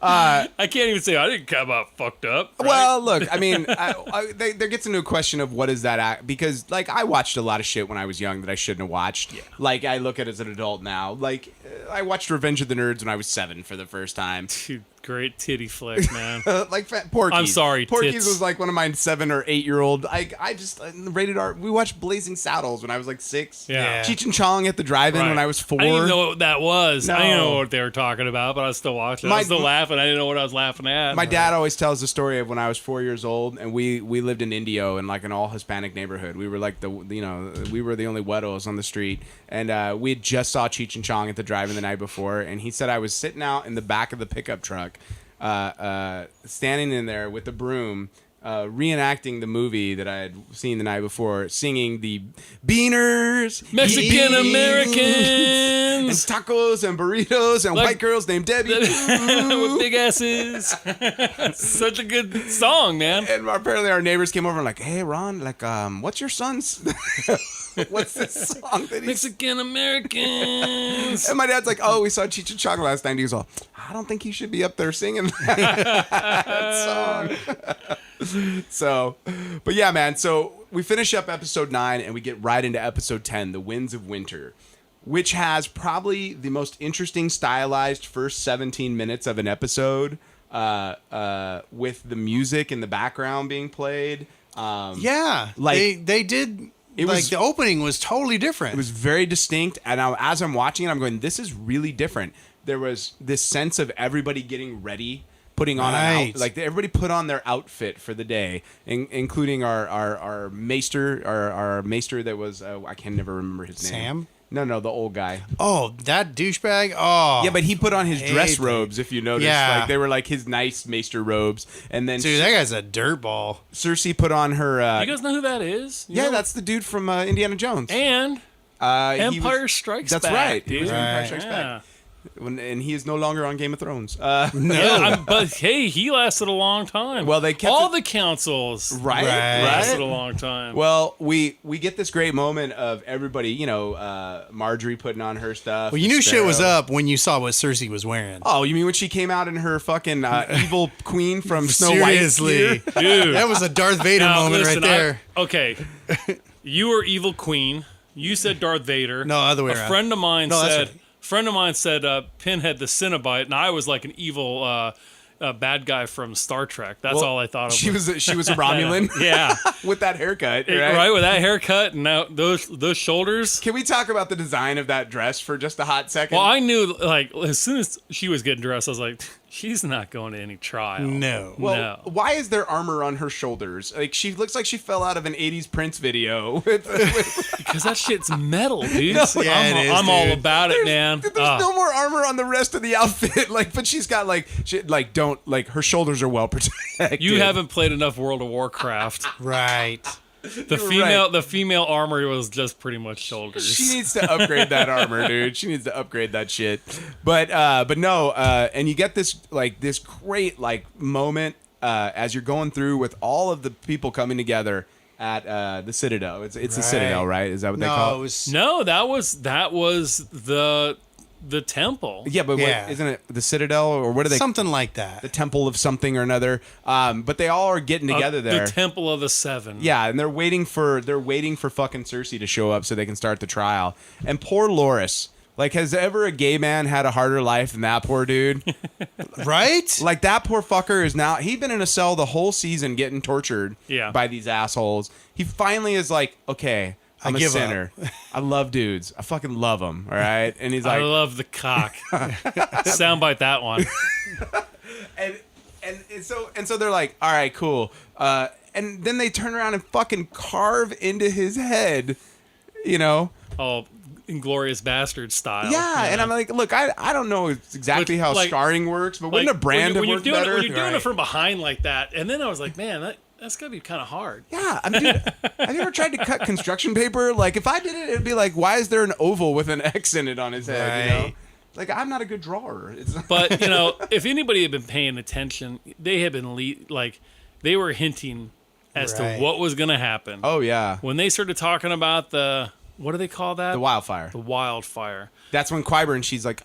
I can't even say I didn't come out fucked up. Right? well, look, I mean, there gets into a question of what is that act, because like I watched a lot of shit when I was young that I shouldn't have watched. Yeah. Like I look at it as an adult now. Like I watched Revenge of the Nerds when I was 7 for the first time. Dude, great titty flick, man. Like Porky's. I'm sorry, Porky's tits. was like one of my 7 or 8 year old. I just rated R. We watched Blazing Saddles when I was like 6. Yeah. Cheech and Chong at the drive-in Right. when I was 4. I didn't even know what that was. I didn't No. know what they were talking about, but I was still watching. I My- was still laughing. I didn't know what I was laughing at. My dad always tells the story of when I was 4 years old, and we lived in Indio in like an all Hispanic neighborhood. We were like we were the only weddles on the street, and we had just saw Cheech and Chong at the drive-in the night before, and he said I was sitting out in the back of the pickup truck, standing in there with the broom. Reenacting the movie that I had seen the night before, singing the Beaners, Mexican and Americans tacos and burritos and Like- white girls named Debbie. with big asses. Such a good song, man. And apparently our neighbors came over and like, hey Ron, like what's your son's what's this song that he's Mexican Americans. and my dad's like, oh, we saw Cheech and Chong last night. And he was all, I don't think he should be up there singing that song. So, but yeah, man. So we finish up episode 9 and we get right into episode 10, The Winds of Winter, which has probably the most interesting stylized first 17 minutes of an episode, with the music in the background being played. Yeah. Like- they did. It Like was- the opening was totally different. It was very distinct, and as I'm watching it, I'm going, this is really different. There was this sense of everybody getting ready, putting on Right. like everybody put on their outfit for the day, including our maester, our maester that was I can never remember his name. Sam? No, the old guy. Oh, that douchebag. Oh, Yeah, but he put on his dress hate robes. If you noticed, Yeah. like they were like his nice maester robes, and then dude, that guy's a dirtball. Cersei put on her. You guys know who that is? You yeah, know? that's the dude from Indiana Jones. And He was- Empire Strikes That's Back. right. He Dude. was in Empire Right. Strikes Yeah. Back. And he is no longer on Game of Thrones. No. Yeah, but hey, he lasted a long time. Well, they kept all it- the councils Right, Right. lasted a long time. Well, we get this great moment of everybody, Marjorie putting on her stuff. Well, you knew shit was Sparrow. up when you saw what Cersei was wearing. Oh, you mean when she came out in her fucking evil queen from Snow White? Seriously, Dude. that was a Darth Vader Now, moment listen, right there. Okay, you were evil queen. You said Darth Vader. No, other way A around. friend of mine No, that's said. right. Friend of mine said Pinhead the Cenobite, and I was like an evil bad guy from Star Trek. That's Well, all I thought of. She was a Romulan. Yeah, with that haircut, right? right? With that haircut and now those shoulders. Can we talk about the design of that dress for just a hot second? Well, I knew like as soon as she was getting dressed, I was like, she's not going to any trial. No. Well, no. why is there armor on her shoulders? Like she looks like she fell out of an '80s Prince video. Because that shit's metal, dude. Yeah, it is, I'm all dude. about it, man. There's no more armor on the rest of the outfit. Like, but she's got her shoulders are well protected. You haven't played enough World of Warcraft. Right. The female armor was just pretty much shoulders. She needs to upgrade that armor, dude. She needs to upgrade that shit. But no, and you get this great moment as you're going through with all of the people coming together at the Citadel. It's the Citadel, right? Is that what they call it? it was. No, that was the temple. Yeah, but Yeah. isn't it the Citadel or what are they? Something like The that. Temple of something or another. But they all are getting together there. The Temple of the Seven. Yeah, and they're waiting for fucking Cersei to show up so they can start the trial. And poor Loras, Like, has ever a gay man had a harder life than that poor dude? Right? Like, that poor fucker is now, he'd been in a cell the whole season getting tortured by these assholes. He finally is like, okay, I'm a sinner. I love dudes. I fucking love them. All right. And he's like, I love the cock. Soundbite that one. and so they're like, all right, cool. And then they turn around and fucking carve into his head, you know? Oh, Inglorious Bastard style. Yeah, and I'm like, look, I don't know exactly how scarring works, but wouldn't a brand have worked better? When you're doing it from behind like that, and then I was like, man, that's gotta be kind of hard. Yeah, I mean, dude, have you ever tried to cut construction paper? Like, if I did it, it'd be like, why is there an oval with an X in it on his head? You know? Like, I'm not a good drawer. But you know, if anybody had been paying attention, they had been they were hinting as to what was gonna happen. Oh yeah, when they started talking about what do they call that? The wildfire. The wildfire. That's when Qyburn, he's like,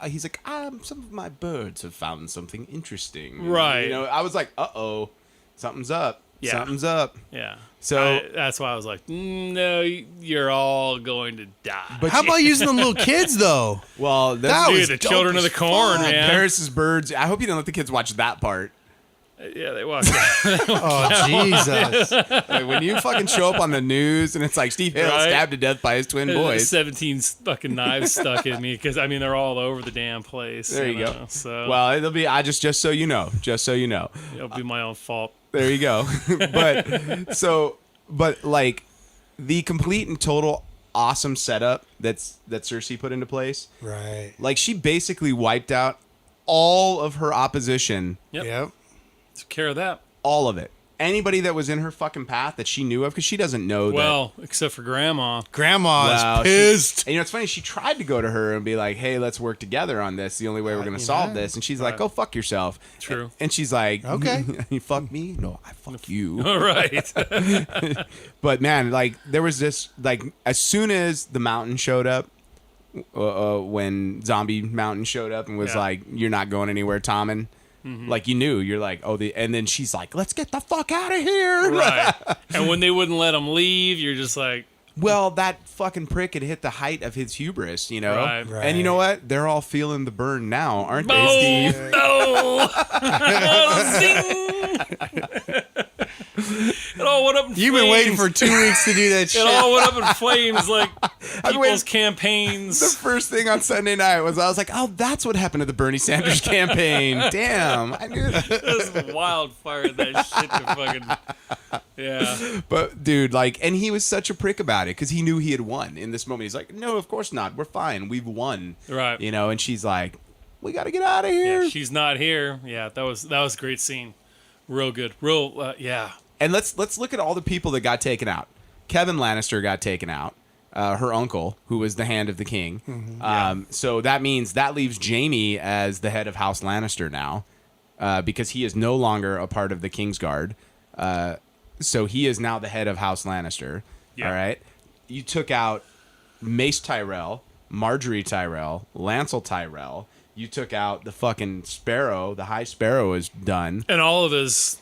some of my birds have found something interesting. Right. You know, I was like, uh-oh, something's up. Yeah. Something's up. Yeah. So that's why I was like, no, you're all going to die. But how about using the little kids, though? Well, that was the children of the corn, man. Paris's birds. I hope you didn't let the kids watch that part. Yeah, they walked out. Oh, Jesus. Like, when you fucking show up on the news and it's like Steve Hale stabbed to death by his twin boys. 17 fucking knives stuck in me because, I mean, they're all over the damn place. There you go. So, well, it'll be, just so you know. It'll be my own fault. There you go. but like the complete and total awesome setup that Cersei put into place. Right. Like, she basically wiped out all of her opposition. Yep. Took care of that. All of it. Anybody that was in her fucking path that she knew of, because she doesn't know that. Well, except for Grandma. Grandma's pissed. And it's funny, she tried to go to her and be like, hey, let's work together on this. The only way we're going to solve this. And she's like, go fuck yourself. True. And she's like, okay. You fuck me? No, I fuck you. All right. But man, like, there was this, like, as soon as the mountain showed up, when Zombie Mountain showed up and was like, you're not going anywhere, Tommen. Mm-hmm. Like, you knew, you're like, and then she's like, let's get the fuck out of here. Right. And when they wouldn't let him leave, you're just like, well, that fucking prick had hit the height of his hubris, you know? Right. And you know what? They're all feeling the burn now, aren't they, Steve? No! Zing! It all went up in flames. You've been waiting for 2 weeks to do that shit. It all went up in flames like people's campaigns. The first thing on Sunday night was I was like, oh, that's what happened to the Bernie Sanders campaign. Damn. I knew that. It was wildfire, that shit to fucking... Yeah. But, dude, like, and he was such a prick about it because he knew he had won in this moment. He's like, no, of course not. We're fine. We've won. Right. You know, and she's like, we got to get out of here. Yeah, she's not here. Yeah, that was a great scene. Real good. Yeah. And let's look at all the people that got taken out. Kevin Lannister got taken out. Her uncle, who was the Hand of the King. Mm-hmm. So that means that leaves Jaime as the head of House Lannister now, because he is no longer a part of the Kingsguard. So he is now the head of House Lannister. Yeah. All right. You took out Mace Tyrell, Marjorie Tyrell, Lancel Tyrell. You took out the fucking Sparrow. The High Sparrow is done. And all of his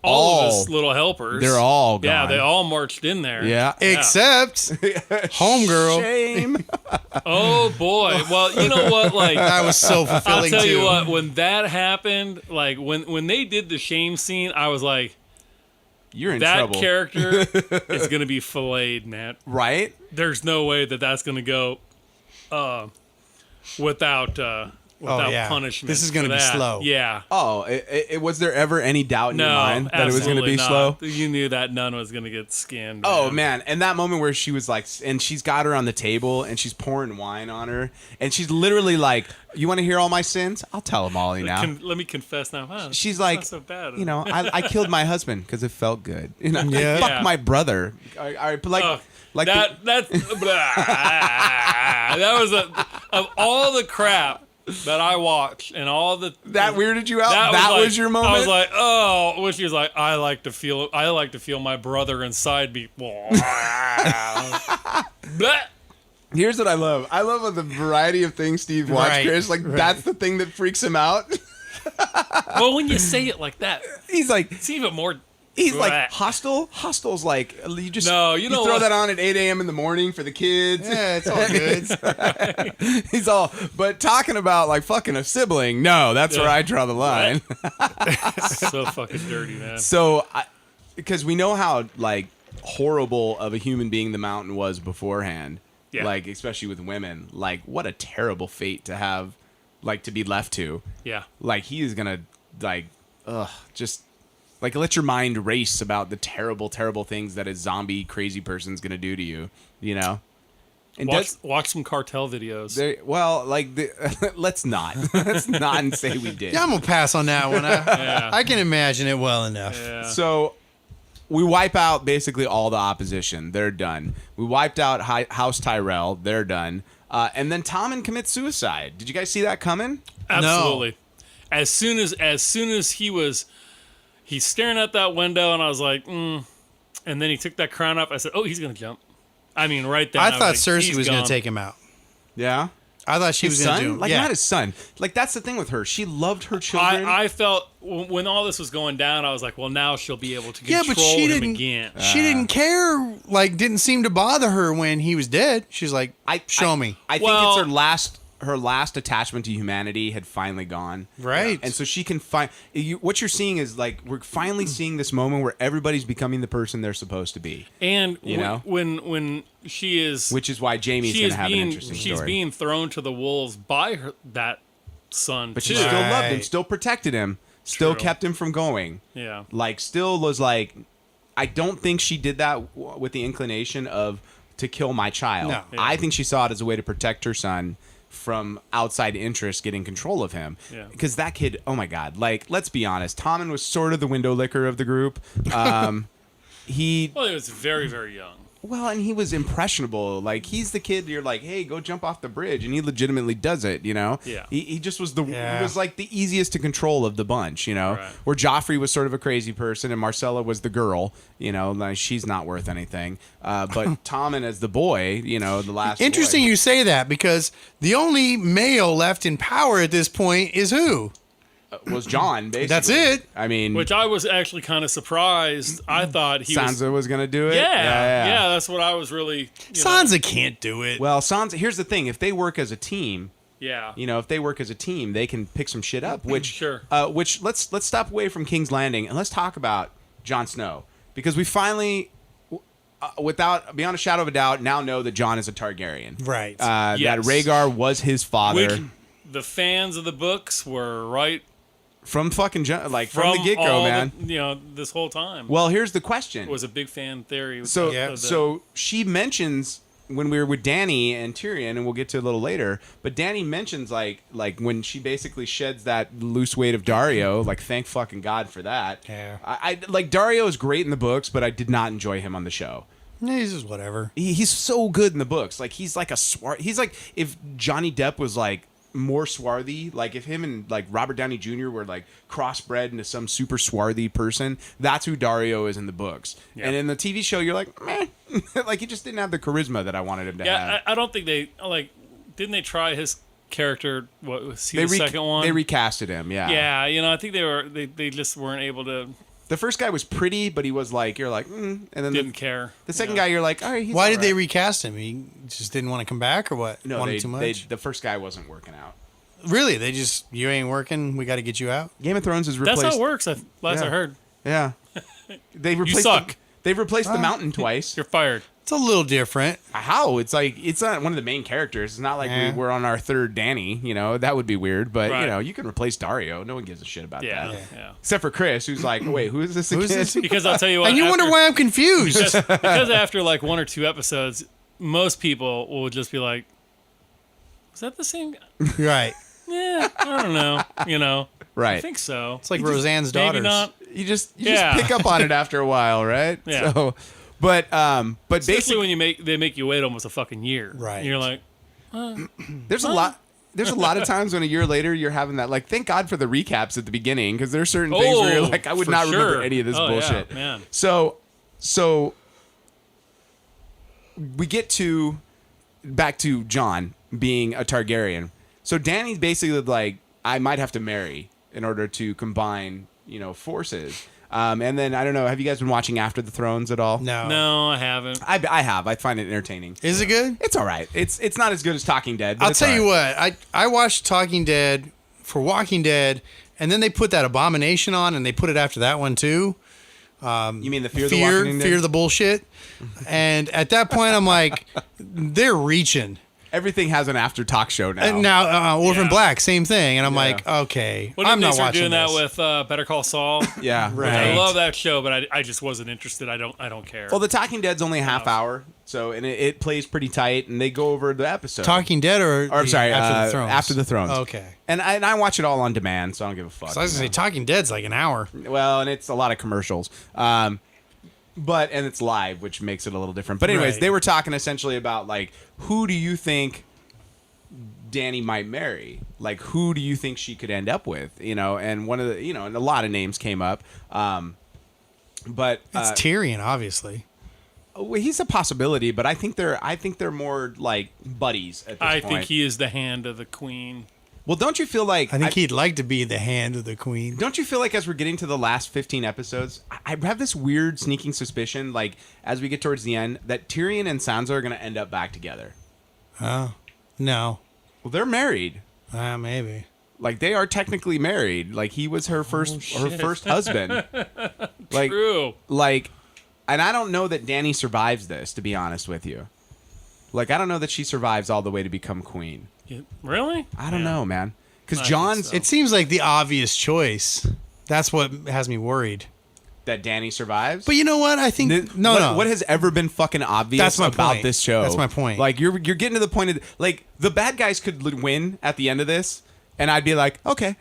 little helpers. They're all gone. Yeah, they all marched in there. Yeah. Except Homegirl. Shame. Oh, boy. Well, you know what? Like, that was so fulfilling, I'll tell too. you what, when that happened, like, when they did the shame scene, I was like, you're in that trouble. That character is going to be filleted, man. Right? There's no way that's going to go without punishment. This is going to be slow. Yeah. Oh, was there ever any doubt in your mind that it was going to be slow? You knew that none was going to get skinned. Oh, man. And that moment where she was like, and she's got her on the table and she's pouring wine on her. And she's literally like, you want to hear all my sins? I'll tell them all now. Let me confess now. Huh, she's like, not so bad. You know, I killed my husband because it felt good. You know, I fucked my brother. That was of all the crap that I watched and all the that weirded you out. That was your moment. I was like, oh, when she was like, I like to feel my brother inside me. Here's what I love. I love the variety of things Steve watched, Chris. Like, that's the thing that freaks him out. Well, when you say it like that, he's like, it's even more He's like Hostel. Hostel's like you just you throw that on at 8 a.m. in the morning for the kids. Yeah, it's all good. He's all, but talking about like fucking a sibling, no, that's where I draw the line. So fucking dirty, man. So, because we know how like horrible of a human being the Mountain was beforehand, like especially with women, like what a terrible fate to have, like to be left to. Yeah, like he is gonna like, just like let your mind race about the terrible, terrible things that a zombie crazy person's gonna do to you, you know. And watch some cartel videos. Well, like, let's not and say we did. Yeah, I'm gonna pass on that one. I can imagine it well enough. Yeah. So we wipe out basically all the opposition. They're done. We wiped out House Tyrell. They're done. And then Tommen commits suicide. Did you guys see that coming? Absolutely. No. As soon as he's staring at that window, and I was like, and then he took that crown off. I said, oh, he's gonna jump. I mean, right then. I thought Cersei was going to take him out. Yeah? I thought she was going to do him. Like, not his son. Like, that's the thing with her. She loved her children. I felt, when all this was going down, I was like, well, now she'll be able to control him again. She didn't care, like, didn't seem to bother her when he was dead. She's like, show me. I think it's her last attachment to humanity had finally gone. Right. And so she can find... what you're seeing is, like, we're finally seeing this moment where everybody's becoming the person they're supposed to be. And, when she is... Which is why Jaime's going to have an interesting story. She's being thrown to the wolves by that son, but she still loved him, still protected him, still kept him from going. Yeah. Like, still was like... I don't think she did that with the inclination of to kill my child. No. Yeah. I think she saw it as a way to protect her son from outside interests getting control of him. Because that kid, oh my God, like, let's be honest, Tommen was sort of the window licker of the group. He was very, very young. Well, and he was impressionable. Like, he's the kid you're like, hey, go jump off the bridge. And he legitimately does it, you know? Yeah. He just was he was like the easiest to control of the bunch, you know? Right. Where Joffrey was sort of a crazy person and Marcella was the girl, you know? Like, she's not worth anything. But Tommen as the boy, you know, the last Interesting boy. You say that, because the only male left in power at this point is who? Was Jon, basically. That's it. I mean... Which I was actually kind of surprised. I thought Sansa was going to do it? Yeah, that's what I was really... Sansa can't do it. Well, Sansa... Here's the thing. If they work as a team... Yeah. You know, if they work as a team, they can pick some shit up. Which... Sure. Which... Let's stop away from King's Landing and let's talk about Jon Snow. Because we finally... beyond a shadow of a doubt, now know that Jon is a Targaryen. Right. That Rhaegar was his father. The fans of the books were right... From fucking from the get-go, man. This whole time. Well, here's the question. Was a big fan theory. So she mentions when we were with Dany and Tyrion, and we'll get to it a little later, but Dany mentions like when she basically sheds that loose weight of Daario, like thank fucking God for that. Yeah. I like Daario is great in the books, but I did not enjoy him on the show. Yeah, he's just whatever. He's so good in the books. Like he's like he's like if Johnny Depp was like more swarthy, like if him and like Robert Downey Jr. were like crossbred into some super swarthy person, that's who Daario is in the books. Yep. And in the TV show, you're like, meh. Like he just didn't have the charisma that I wanted him to have. Yeah, I don't think they didn't they try his character? What was he? The second one they recasted him. Yeah. Yeah, I think they just weren't able to. The first guy was pretty, but he was like, you're like, and then didn't care. The second guy, you're like, all right. Why did they recast him? He just didn't want to come back, or what? No, wanted too much. The first guy wasn't working out. Really? They just, you ain't working. We got to get you out. Game of Thrones is replaced. That's how it works. Last I heard. Yeah. You suck. They've replaced the Mountain twice. You're fired. It's a little different. How? It's like it's not one of the main characters. It's not like we're on our third Dany. You know that would be weird. But you know you can replace Daario. No one gives a shit about that. Yeah. Except for Chris, who's like, wait, who is this again? Because I'll tell you what. And you wonder why I'm confused. Because after like one or two episodes, most people will just be like, "Is that the same guy?" Right. Yeah, I don't know. You know. Right. I think so. It's like Roseanne's daughters. Maybe not. You just pick up on it after a while, right? Yeah. So, but especially basically when they make you wait almost a fucking year. Right. And you're like, there's a lot. There's a lot of times when a year later you're having that. Like, thank God for the recaps at the beginning, because there are certain things where you're like, I would not remember any of this bullshit. Yeah, man. So we get back to Jon being a Targaryen. So Dany's basically like, I might have to marry in order to combine, forces. And then I don't know. Have you guys been watching After the Thrones at all? No, I haven't. I have. I find it entertaining. Is it good? It's all right. It's not as good as Talking Dead. But I'll tell you what. I watched Talking Dead for Walking Dead, and then they put that Abomination on, and they put it after that one too. You mean the Fear the Walking Dead? Fear the bullshit. And at that point, I'm like, they're reaching. Everything has an after talk show now. And now Orphan Yeah. Black, same thing. And I'm like, okay, What I'm did they not start watching doing this. that with Better Call Saul? Yeah, Right. I love that show, but I just wasn't interested. I don't care. Well, the Talking Dead's only a half hour, so and it plays pretty tight, and they go over the episode. Talking Dead or I'm sorry, After the Thrones? After the Thrones. Okay. And I watch it all on demand, so I don't give a fuck. So I was going to say, Talking Dead's like an hour. Well, and it's a lot of commercials. And it's live, which makes it a little different. But anyways, Right. they were talking essentially about like, who do you think Danny might marry? Like, who do you think she could end up with? And one of the, and a lot of names came up. But It's Tyrion, obviously. well, he's a possibility, but I think they're more like buddies at this I point. think he is the hand of the queen. Well, don't you feel like I think he'd like to be the hand of the queen. Don't you feel like as we're getting to the last 15 episodes, I have this weird sneaking suspicion, like as we get towards the end, that Tyrion and Sansa are going to end up back together. Oh, no. Well, they're married. Maybe. Like they are technically married. Like he was her first husband. Like True. And I don't know that Dany survives this, to be honest with you. Like I don't know that she survives all the way to become queen. Really? I don't know, man. Because I think John's so. It seems like the obvious choice. That's what has me worried. that Dany survives. But you know what? I think no. What has ever been fucking obvious That's my about point. this show? That's my point. Like you're getting to the point of like the bad guys could win at the end of this, and I'd be like, okay,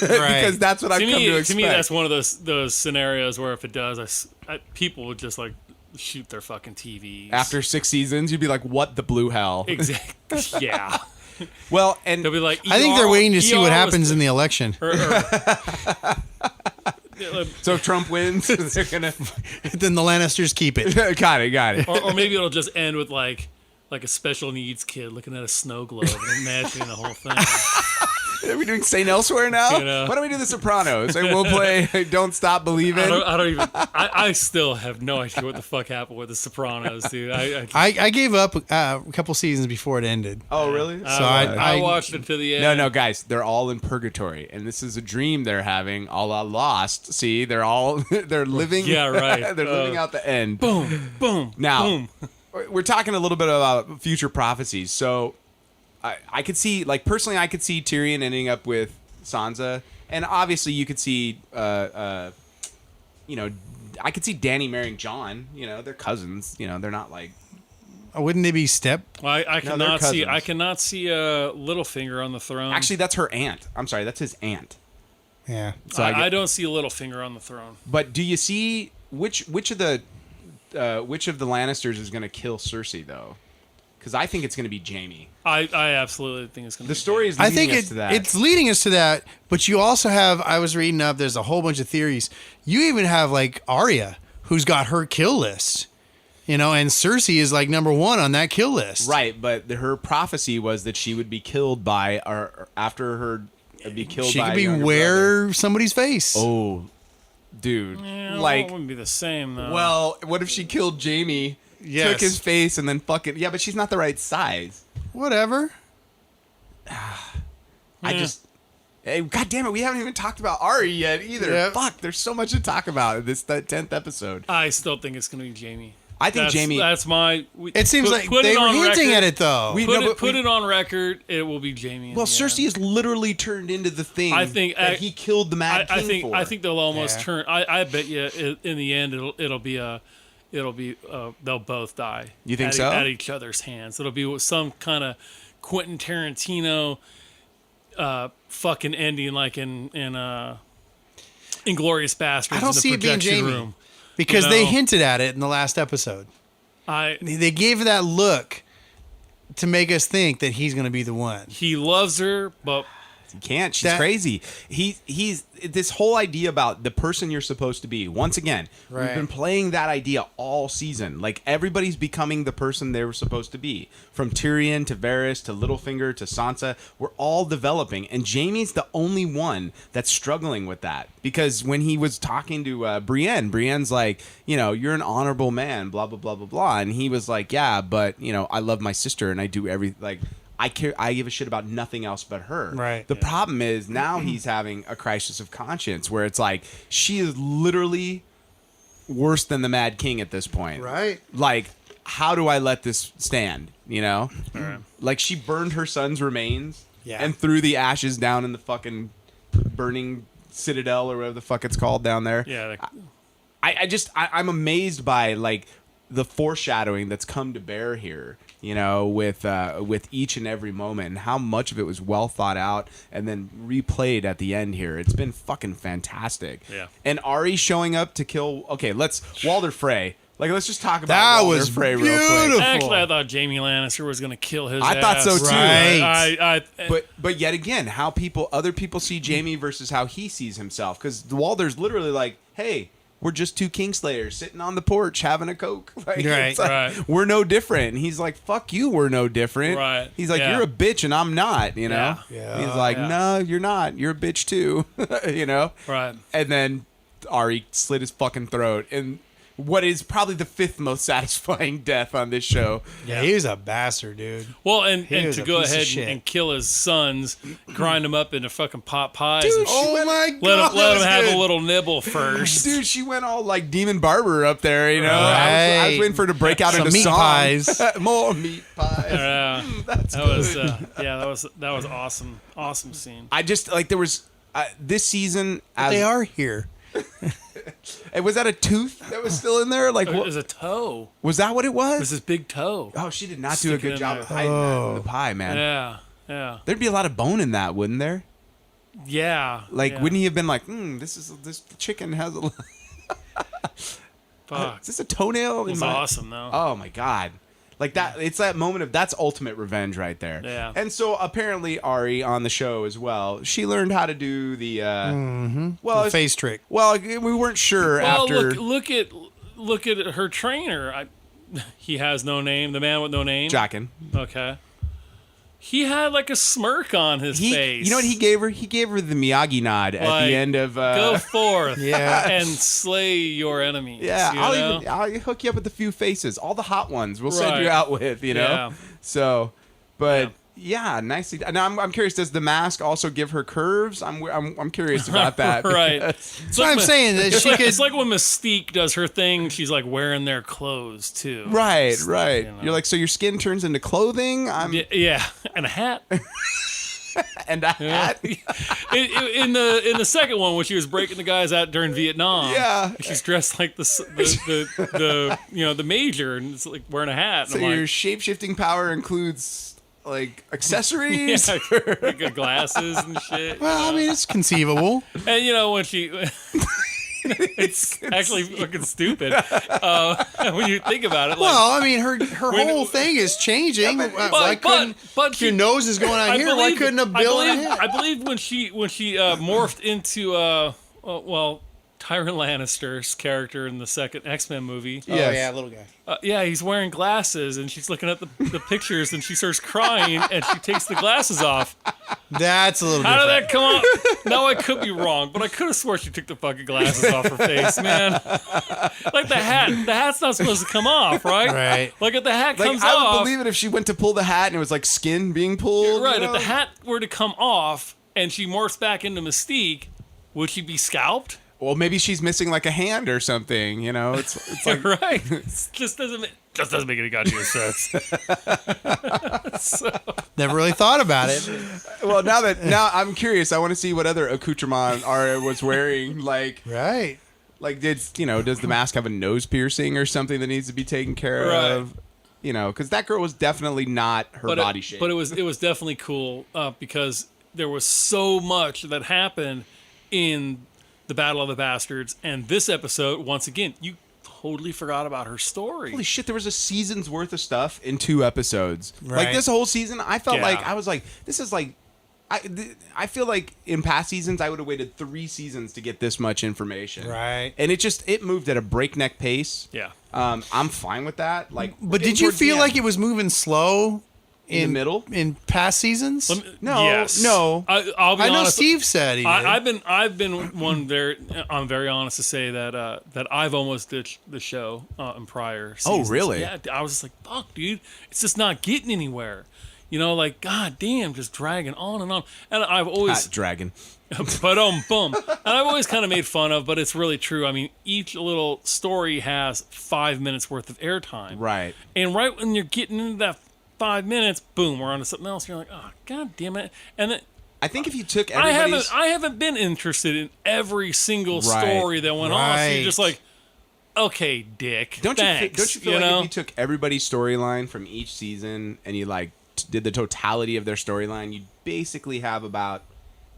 because that's what I've come to expect. To me, that's one of those scenarios where if it does, people would just like shoot their fucking TVs. After 6 seasons, you'd be like, what the blue hell? Exactly. Yeah. Well, and They'll be like, I think they're waiting to see what ER happens in the election. so if Trump wins, they're gonna Then the Lannisters keep it. got it. or maybe it'll just end with like a special needs kid looking at a snow globe and imagining the whole thing. Are we doing St. Elsewhere now? You know? Why don't we do The Sopranos? And we'll play Don't Stop Believing. I don't even. I still have no idea what the fuck happened with The Sopranos, dude. I gave up a couple seasons before it ended. Oh, really? So I watched it to the end. No, guys, they're all in purgatory, and this is a dream they're having, a la Lost. See, they're living. Yeah, right. They're living out the end. Boom, boom. Now, boom. we're talking a little bit about future prophecies. So, I could see, like personally, I could see Tyrion ending up with Sansa, and obviously, you could see, I could see Dany marrying Jon. They're cousins. They're not like. Wouldn't they be step? I No, they're cannot see. cousins. I cannot see Littlefinger on the throne. Actually, that's her aunt. I'm sorry, that's his aunt. Yeah. So I don't see Littlefinger on the throne. But do you see which of the Lannisters is going to kill Cersei though? Because I think it's going to be Jaime. I absolutely think it's going to be The story is I leading think us to that. it's leading us to that, but you also have, I was reading up, there's a whole bunch of theories. You even have like Arya, who's got her kill list, and Cersei is like number 1 on that kill list. Right, but her prophecy was that she would be killed by, or after her, be killed She by could be a younger wear somebody's face. brother. Oh, dude. Yeah, like, it wouldn't be the same though. well, what if she killed Jaime, Yes. took his face, and then fucking, yeah, but she's not the right size. Whatever. I just... Hey, God damn it, we haven't even talked about Arya yet either. Yeah. Fuck, there's so much to talk about in this 10th episode. I still think it's going to be Jaime. I think Jaime... That's my. It seems like they were hinting at it though. Put it on record. It will be Jaime. Well, Cersei is literally turned into the thing I think that he killed the Mad King for. I think they'll almost Yeah. turn. I bet you in the end it'll be they'll both die. You think at, so? At each other's hands. It'll be some kind of Quentin Tarantino fucking ending like in Inglourious Bastards. I don't in the see it being projection Jaime. room. Because they hinted at it in the last episode. They gave that look to make us think that he's going to be the one. He loves her, but You can't. She's crazy. He's this whole idea about the person you're supposed to be. Once again, we've been playing that idea all season. Like, everybody's becoming the person they were supposed to be. From Tyrion to Varys to Littlefinger to Sansa, we're all developing. And Jaime's the only one that's struggling with that. Because when he was talking to Brienne's like, you know, you're an honorable man, blah, blah, blah, blah, blah. And he was like, yeah, but, you know, I love my sister and I do everything. Like, I give a shit about nothing else but her. Right. The problem is now he's having a crisis of conscience where it's like, she is literally worse than the Mad King at this point. Right. Like, how do I let this stand? You know? Right. Like, she burned her son's remains Yeah. and threw the ashes down in the fucking burning citadel or whatever the fuck it's called down there. Yeah. I'm amazed by, like, the foreshadowing that's come to bear here, you know, with each and every moment, and how much of it was well thought out and then replayed at the end here. It's been fucking fantastic. Yeah. And Ari showing up to kill. Okay, Walder Frey. Like, let's just talk about That Walder was Frey real beautiful. quick. Actually, I thought Jaime Lannister was going to kill his I thought so, too. Right. But yet again, how other people see Jaime versus how he sees himself. Because Walder's literally like, hey, we're just two Kingslayers sitting on the porch having a Coke. Like, it's like, Right. we're no different. And he's like, fuck you, we're no different. Right. He's like, Yeah. you're a bitch and I'm not, you know? Yeah. He's like, Yeah. no, you're not. You're a bitch too, you know? Right. And then Ari slit his fucking throat. And what is probably the 5th most satisfying death on this show. Yeah, he was a bastard, dude. Well, and was to a go piece of ahead shit. and kill his sons, grind them up into fucking pot pies, and Oh my god! let him have a little nibble first. Dude, she went all like Demon Barber up there, you know? Right. I was waiting for her to break out Some into meat song. pies. More meat pies. That was awesome. Awesome scene. I just, like, there was, this season, They are here. was that a tooth that was still in there? Like, It what, was a toe. was that what it It was was? his big toe. Oh, she did not do a Stick it good in job there. of hiding that in the pie, man. Yeah. Yeah. There'd be a lot of bone in that, wouldn't there? Yeah. Like, yeah. wouldn't he have been like, this chicken has a, Fuck. is this a toenail? It was awesome, though. Oh my god. Like that, it's that moment of that's ultimate revenge right there. Yeah. And so apparently Ari on the show as well, she learned how to do the The face trick. Well, we weren't sure Well, after look at her trainer. He has no name. The man with no name. Jockin. Okay. He had like a smirk on his face. You know what he gave her? He gave her the Miyagi nod at Like, the end of Go forth, Yeah. and slay your enemies. yeah, you know? I'll hook you up with a few faces, all the hot ones. We'll send Right. you out with, you know. Yeah. So, but yeah, nicely. Now I'm curious. Does the mask also give her curves? I'm curious about that. Right. because- It's what I'm saying, that she could- It's like when Mystique does her thing. She's like wearing their clothes too. Right, It's, right. you know. You're like, so your skin turns into clothing. Yeah, and a hat. And a hat. In the second one, when she was breaking the guys out during Vietnam, Yeah. she's dressed like the major, and it's like wearing a hat. So And I'm your like, shape shifting power includes like accessories. yeah, good glasses and shit. Well, I mean, it's conceivable. And when she, it's actually fucking stupid when you think about it. Like, Well, I mean, her whole thing is changing. Why couldn't but your she- nose is going on I here? Why believe- couldn't a bill I and believe, a hat? I believe when she morphed into Tyrion Lannister's character in the second X-Men movie. Yes. Oh yeah, little guy. Yeah, he's wearing glasses, and she's looking at the pictures, and she starts crying, and she takes the glasses off. That's a little How did different. that come off? No, I could be wrong, but I could have swore she took the fucking glasses off her face, man. Like the hat's not supposed to come off, right? Right. Like if the hat Like comes I would off, believe it if she went to pull the hat and it was like skin being pulled. right? you If know? the hat were to come off and she morphs back into Mystique, would she be scalped? Well, maybe she's missing like a hand or something. You know, it's like Right. It just doesn't make any goddamn sense. Never really thought about it. well now I'm curious. I want to see what other accoutrement Arya was wearing. Like Right. does the mask have a nose piercing or something that needs to be taken care Right. of? Because that girl was definitely not her body shape. But it was definitely cool because there was so much that happened in the Battle of the Bastards, and this episode, once again, you totally forgot about her story. Holy shit, there was a season's worth of stuff in 2 episodes. Like Right. this whole season, I felt Yeah. like, I was like, this is like, I feel like in past seasons I would have waited 3 seasons to get this much information. Right. And it moved at a breakneck pace. Yeah. I'm fine with that. Like, But did you feel like it was moving slow in the middle in past seasons? No, Yes. no. I'll be I know honest. Steve said he did. I've been one very. I'm very honest to say that I've almost ditched the show in prior seasons. really? Yeah, I was just like, fuck, dude, it's just not getting anywhere. You know, like, god damn, just dragging on and on. And I've always Hot dragon. boom. And I've always kind of made fun of, but it's really true. I mean, each little story has 5 minutes worth of airtime. Right. And right when you're getting into that 5 minutes, boom, we're on to something else. You're like, oh, god damn it. And then I think if you took everybody's... I haven't been interested in every single story that went on. So you're just like, okay, dick. Don't thanks, you feel like if you took everybody's storyline from each season and you like did the totality of their storyline, you'd basically have about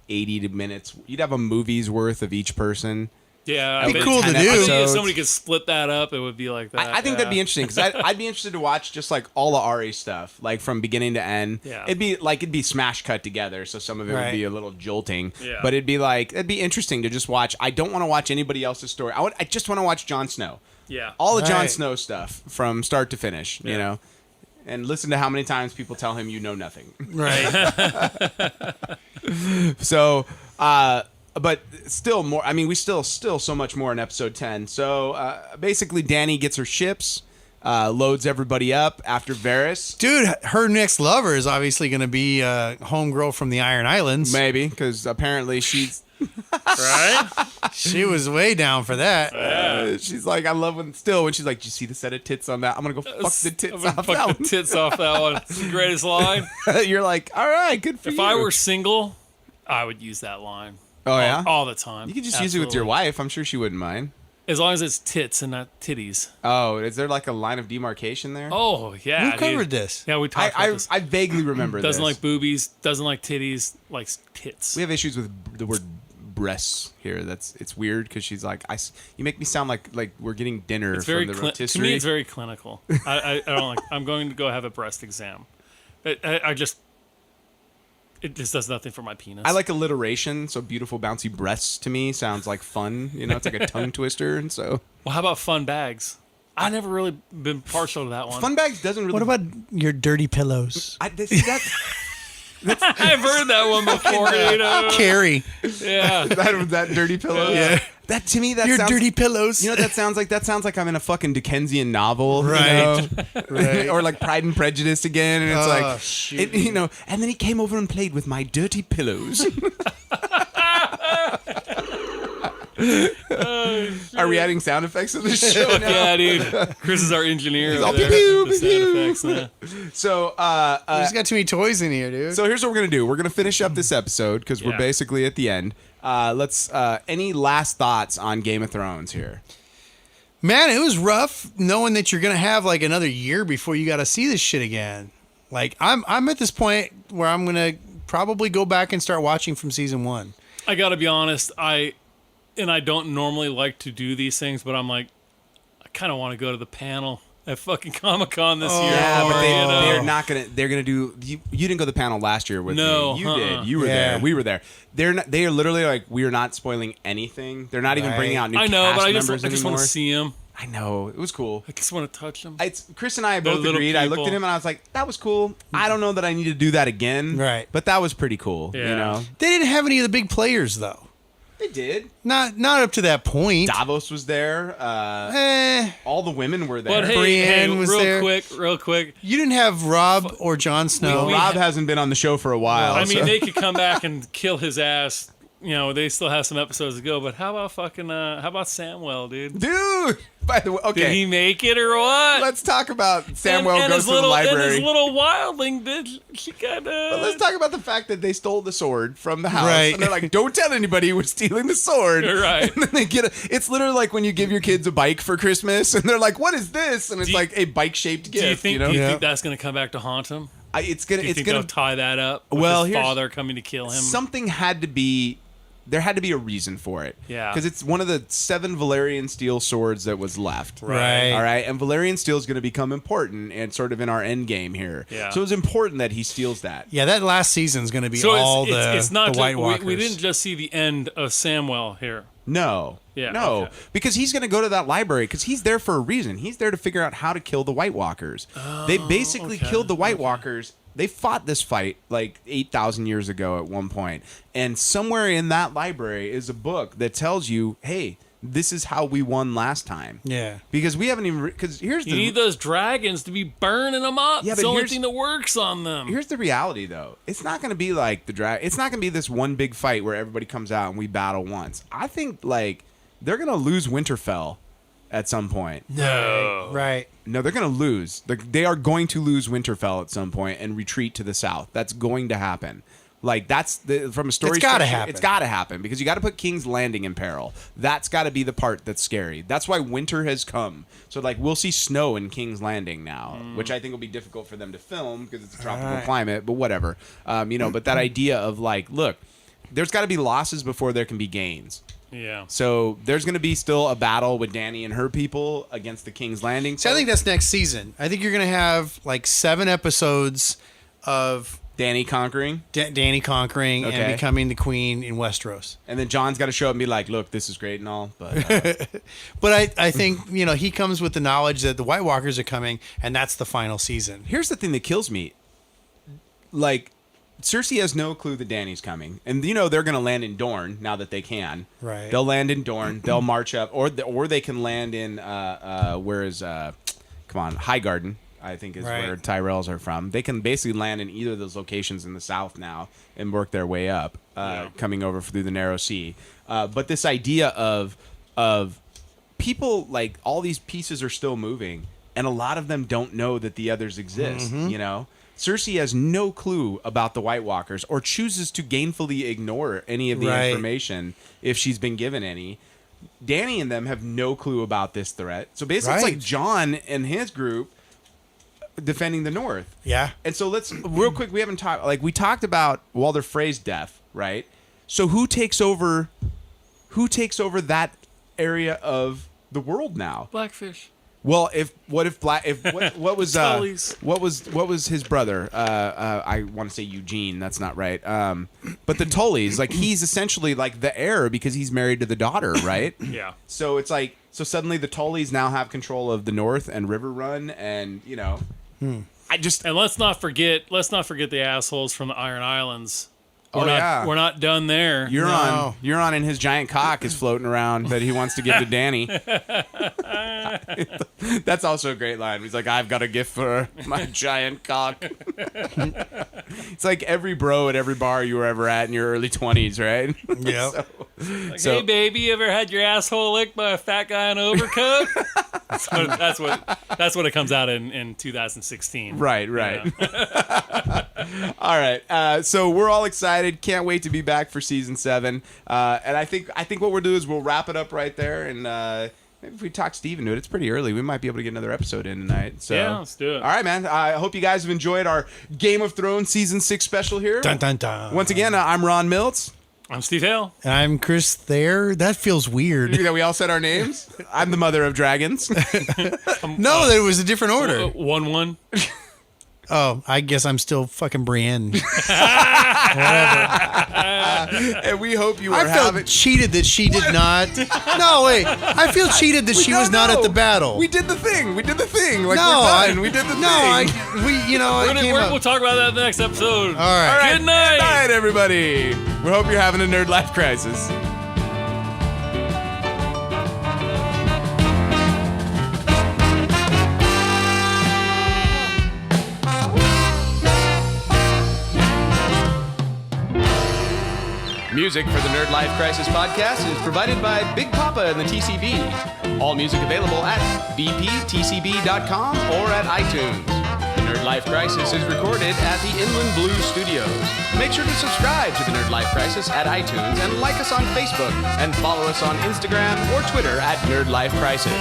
80 minutes. You'd have a movie's worth of each person. Yeah, It'd be cool to do. If somebody could split that up, it would be like that. I think that'd be interesting because I'd be interested to watch just like all the Ari stuff, like from beginning to end. Yeah. It'd be smash cut together, so some of it would be a little jolting. Yeah. But it'd be interesting to just watch. I don't want to watch anybody else's story. I just want to watch Jon Snow. Yeah. All the Jon Snow stuff from start to finish. You know, and listen to how many times people tell him you know nothing. Right. So. But still more. I mean, we still so much more in episode 10. So basically, Dany gets her ships, loads everybody up after Varys. Dude, her next lover is obviously going to be a homegirl from the Iron Islands. Maybe because apparently she's Right? She was way down for that. she's like, I love when she's like, "Did you see the set of tits on that? I'm gonna go fuck the tits off that Fuck the tits off that one. It's the greatest line. one." You're like, all right, good for you. If I were single, I would use that line. oh yeah, All the time. you could just use it with your wife. I'm sure she wouldn't mind. As long as it's tits and not titties. Oh, is there like a line of demarcation there? Oh, yeah. Who covered dude. this? Yeah, we talked about this. I vaguely remember Doesn't this. like boobies, doesn't like titties, likes tits. We have issues with the word breasts here. It's weird because she's like, you make me sound like we're getting dinner It's very from the rotisserie. to me, it's very clinical. I don't like. I'm going to go have a breast exam. It just does nothing for my penis. I like alliteration, so beautiful bouncy breasts to me sounds like fun. You know, it's like a tongue twister, and so Well, how about fun bags? I never really been partial to that one. fun bags doesn't really. What about your dirty pillows? See, that's I've heard that one before. You know? Carrie. Yeah. that dirty pillow. Yeah. That to me, that Your sounds, dirty pillows. You know what that sounds like? That sounds like I'm in a fucking Dickensian novel, Right. You know? Right. Or like Pride and Prejudice again, and it's like, shoot. you know. And then he came over and played with my dirty pillows. Are we adding sound effects to the show now? Yeah, dude. Chris is our engineer. all over there. pew, The sound pew. effects, yeah. So, He's got too many toys in here, dude. so here's what we're gonna do. We're gonna finish up this episode because we're Yeah. basically at the end. Let's. Any last thoughts on Game of Thrones here? Man, it was rough knowing that you're gonna have like another year before you got to see this shit again. Like I'm at this point where I'm gonna probably go back and start watching from season 1. I gotta be honest. I don't normally like to do these things, but I'm like, I kind of want to go to the panel at fucking Comic-Con this year. Yeah, but you know? they're not gonna. They're gonna do. You didn't go to the panel last year with No, me. You did. You were Yeah. there. We were there. They are literally like, we are not spoiling anything. They're not even Right. bringing out new I know, cast but I members just want anymore. to see him. I know, it was cool. I just want to touch him. It's Chris and I They're both little agreed. I looked people. at him and I was like, that was cool. I don't know that I need to do that again. Right. But that was pretty cool. You Yeah. know, They didn't have any of the big players though. they did. Not up to that point. Davos was there. All the women were there. But hey, Brienne was real there. quick. You didn't have Rob or Jon Snow. Well, Rob hasn't been on the show for a while. I mean, so- they could come back and kill his ass. You know, they still have some episodes to go. But how about how about Samwell, dude? dude. By the way, okay. Did he make it or what? Let's talk about Samwell and goes his to the little, library. And his little wildling, did she got But let's talk about the fact that they stole the sword from the house. Right. And they're like, don't tell anybody we're stealing the sword. Right. And then they get it's literally like when you give your kids a bike for Christmas and they're like, what is this? And it's you- like a bike shaped gift. Do you think? know? Do you Yeah. think that's going to come back to haunt him? It's gonna Do you it's think gonna they'll tie that up? With Well, his here's- father coming to kill him. something had to be there had to be a reason for it. Yeah. Because it's one of the 7 Valyrian steel swords that was left. Right. All right. And Valyrian steel is going to become important and sort of in our end game here. Yeah. So it was important that he steals that. Yeah, that last season's going to be So all it's not the White Walkers. we didn't just see the end of Samwell here. No. Yeah, No. okay. Because he's going to go to that library because he's there for a reason. He's there to figure out how to kill the White Walkers. They basically killed the White Walkers. They fought this fight like 8,000 years ago at one point. And somewhere in that library is a book that tells you, hey, this is how we won last time. Yeah. Because we haven't even... Because here's You need those dragons to be burning them up. Yeah, it's but the only here's- thing that works on them. Here's the reality, though. It's not going to be like it's not going to be this one big fight where everybody comes out and we battle once. I think, like, they're going to lose Winterfell at some point. No. Right. No, they're going to lose. They are going to lose Winterfell at some point and retreat to the south. That's going to happen. Like, that's from a story. It's gotta structure, happen. It's got to happen because you got to put King's Landing in peril. That's got to be the part that's scary. That's why winter has come. So, like, we'll see snow in King's Landing now, which I think will be difficult for them to film because it's a tropical climate. But whatever, But that idea of like, look, there's got to be losses before there can be gains. Yeah. So there's going to be still a battle with Dany and her people against the King's Landing. So I think that's next season. I think you're going to have like 7 episodes of Dany conquering. Dany conquering Okay. and becoming the queen in Westeros. And then John's got to show up and be like, look, this is great and all, but But I think, he comes with the knowledge that the White Walkers are coming, and that's the final season. here's the thing that kills me. Like, Cersei has no clue that Dany's coming. And, they're going to land in Dorne now that they can. Right. They'll land in Dorne. They'll march up. Or they can land in, Highgarden, I think is Right. where Tyrells are from. They can basically land in either of those locations in the south now and work their way up, coming over through the Narrow Sea. But this idea of people, like, all these pieces are still moving, and a lot of them don't know that the others exist, Cersei has no clue about the White Walkers or chooses to gainfully ignore any of the Right. information if she's been given any. Dany and them have no clue about this threat. So basically, it's Right. like Jon and his group defending the North. Yeah. And so let's real quick. We haven't talked. Like, we talked about Walder Frey's death, right? So who takes over? Who takes over that area of the world now? Blackfish. Well, what was Tullies. what was his brother? I want to say Eugene. That's not right. But the Tullys, like, he's essentially like the heir because he's married to the daughter, right? Yeah. So it's like, suddenly the Tullys now have control of the North and River Run, and I just And let's not forget the assholes from the Iron Islands. We're not done there. Euron and his giant cock is floating around that he wants to give to Dany. That's also a great line. He's like, I've got a gift for my giant cock. It's like every bro at every bar you were ever at in your early 20s, right? Yeah. Hey, baby, you ever had your asshole licked by a fat guy in an overcoat? that's what it comes out in 2016. Right. All right. So we're all excited. Can't wait to be back for season 7. And I think what we'll do is we'll wrap it up right there. And maybe if we talk Steve into it, it's pretty early. We might be able to get another episode in tonight. So Yeah, let's do it. All right, man. I hope you guys have enjoyed our Game of Thrones season 6 special here. Dun, dun, dun. Once again, I'm Ron Milts. I'm Steve Hale. And I'm Chris Thayer. That feels weird. That we all said our names. I'm the mother of dragons. No, there was a different order. 1-1. Oh, I guess I'm still fucking Brienne. And we hope you are I felt cheated that she did not. No, wait. I feel cheated that she was not at the battle. We did the thing. Like, no, we're done. We did the thing. We'll talk about that in the next episode. All right. Good night. Good night, everybody. We hope you're having a Nerdlife Crisis. Music for the Nerdlife Crisis podcast is provided by Big Papa and the TCB. All music available at bptcb.com or at iTunes. The Nerdlife Crisis is recorded at the Inland Blue Studios. Make sure to subscribe to the Nerdlife Crisis at iTunes and like us on Facebook and follow us on Instagram or Twitter at Nerdlife Crisis.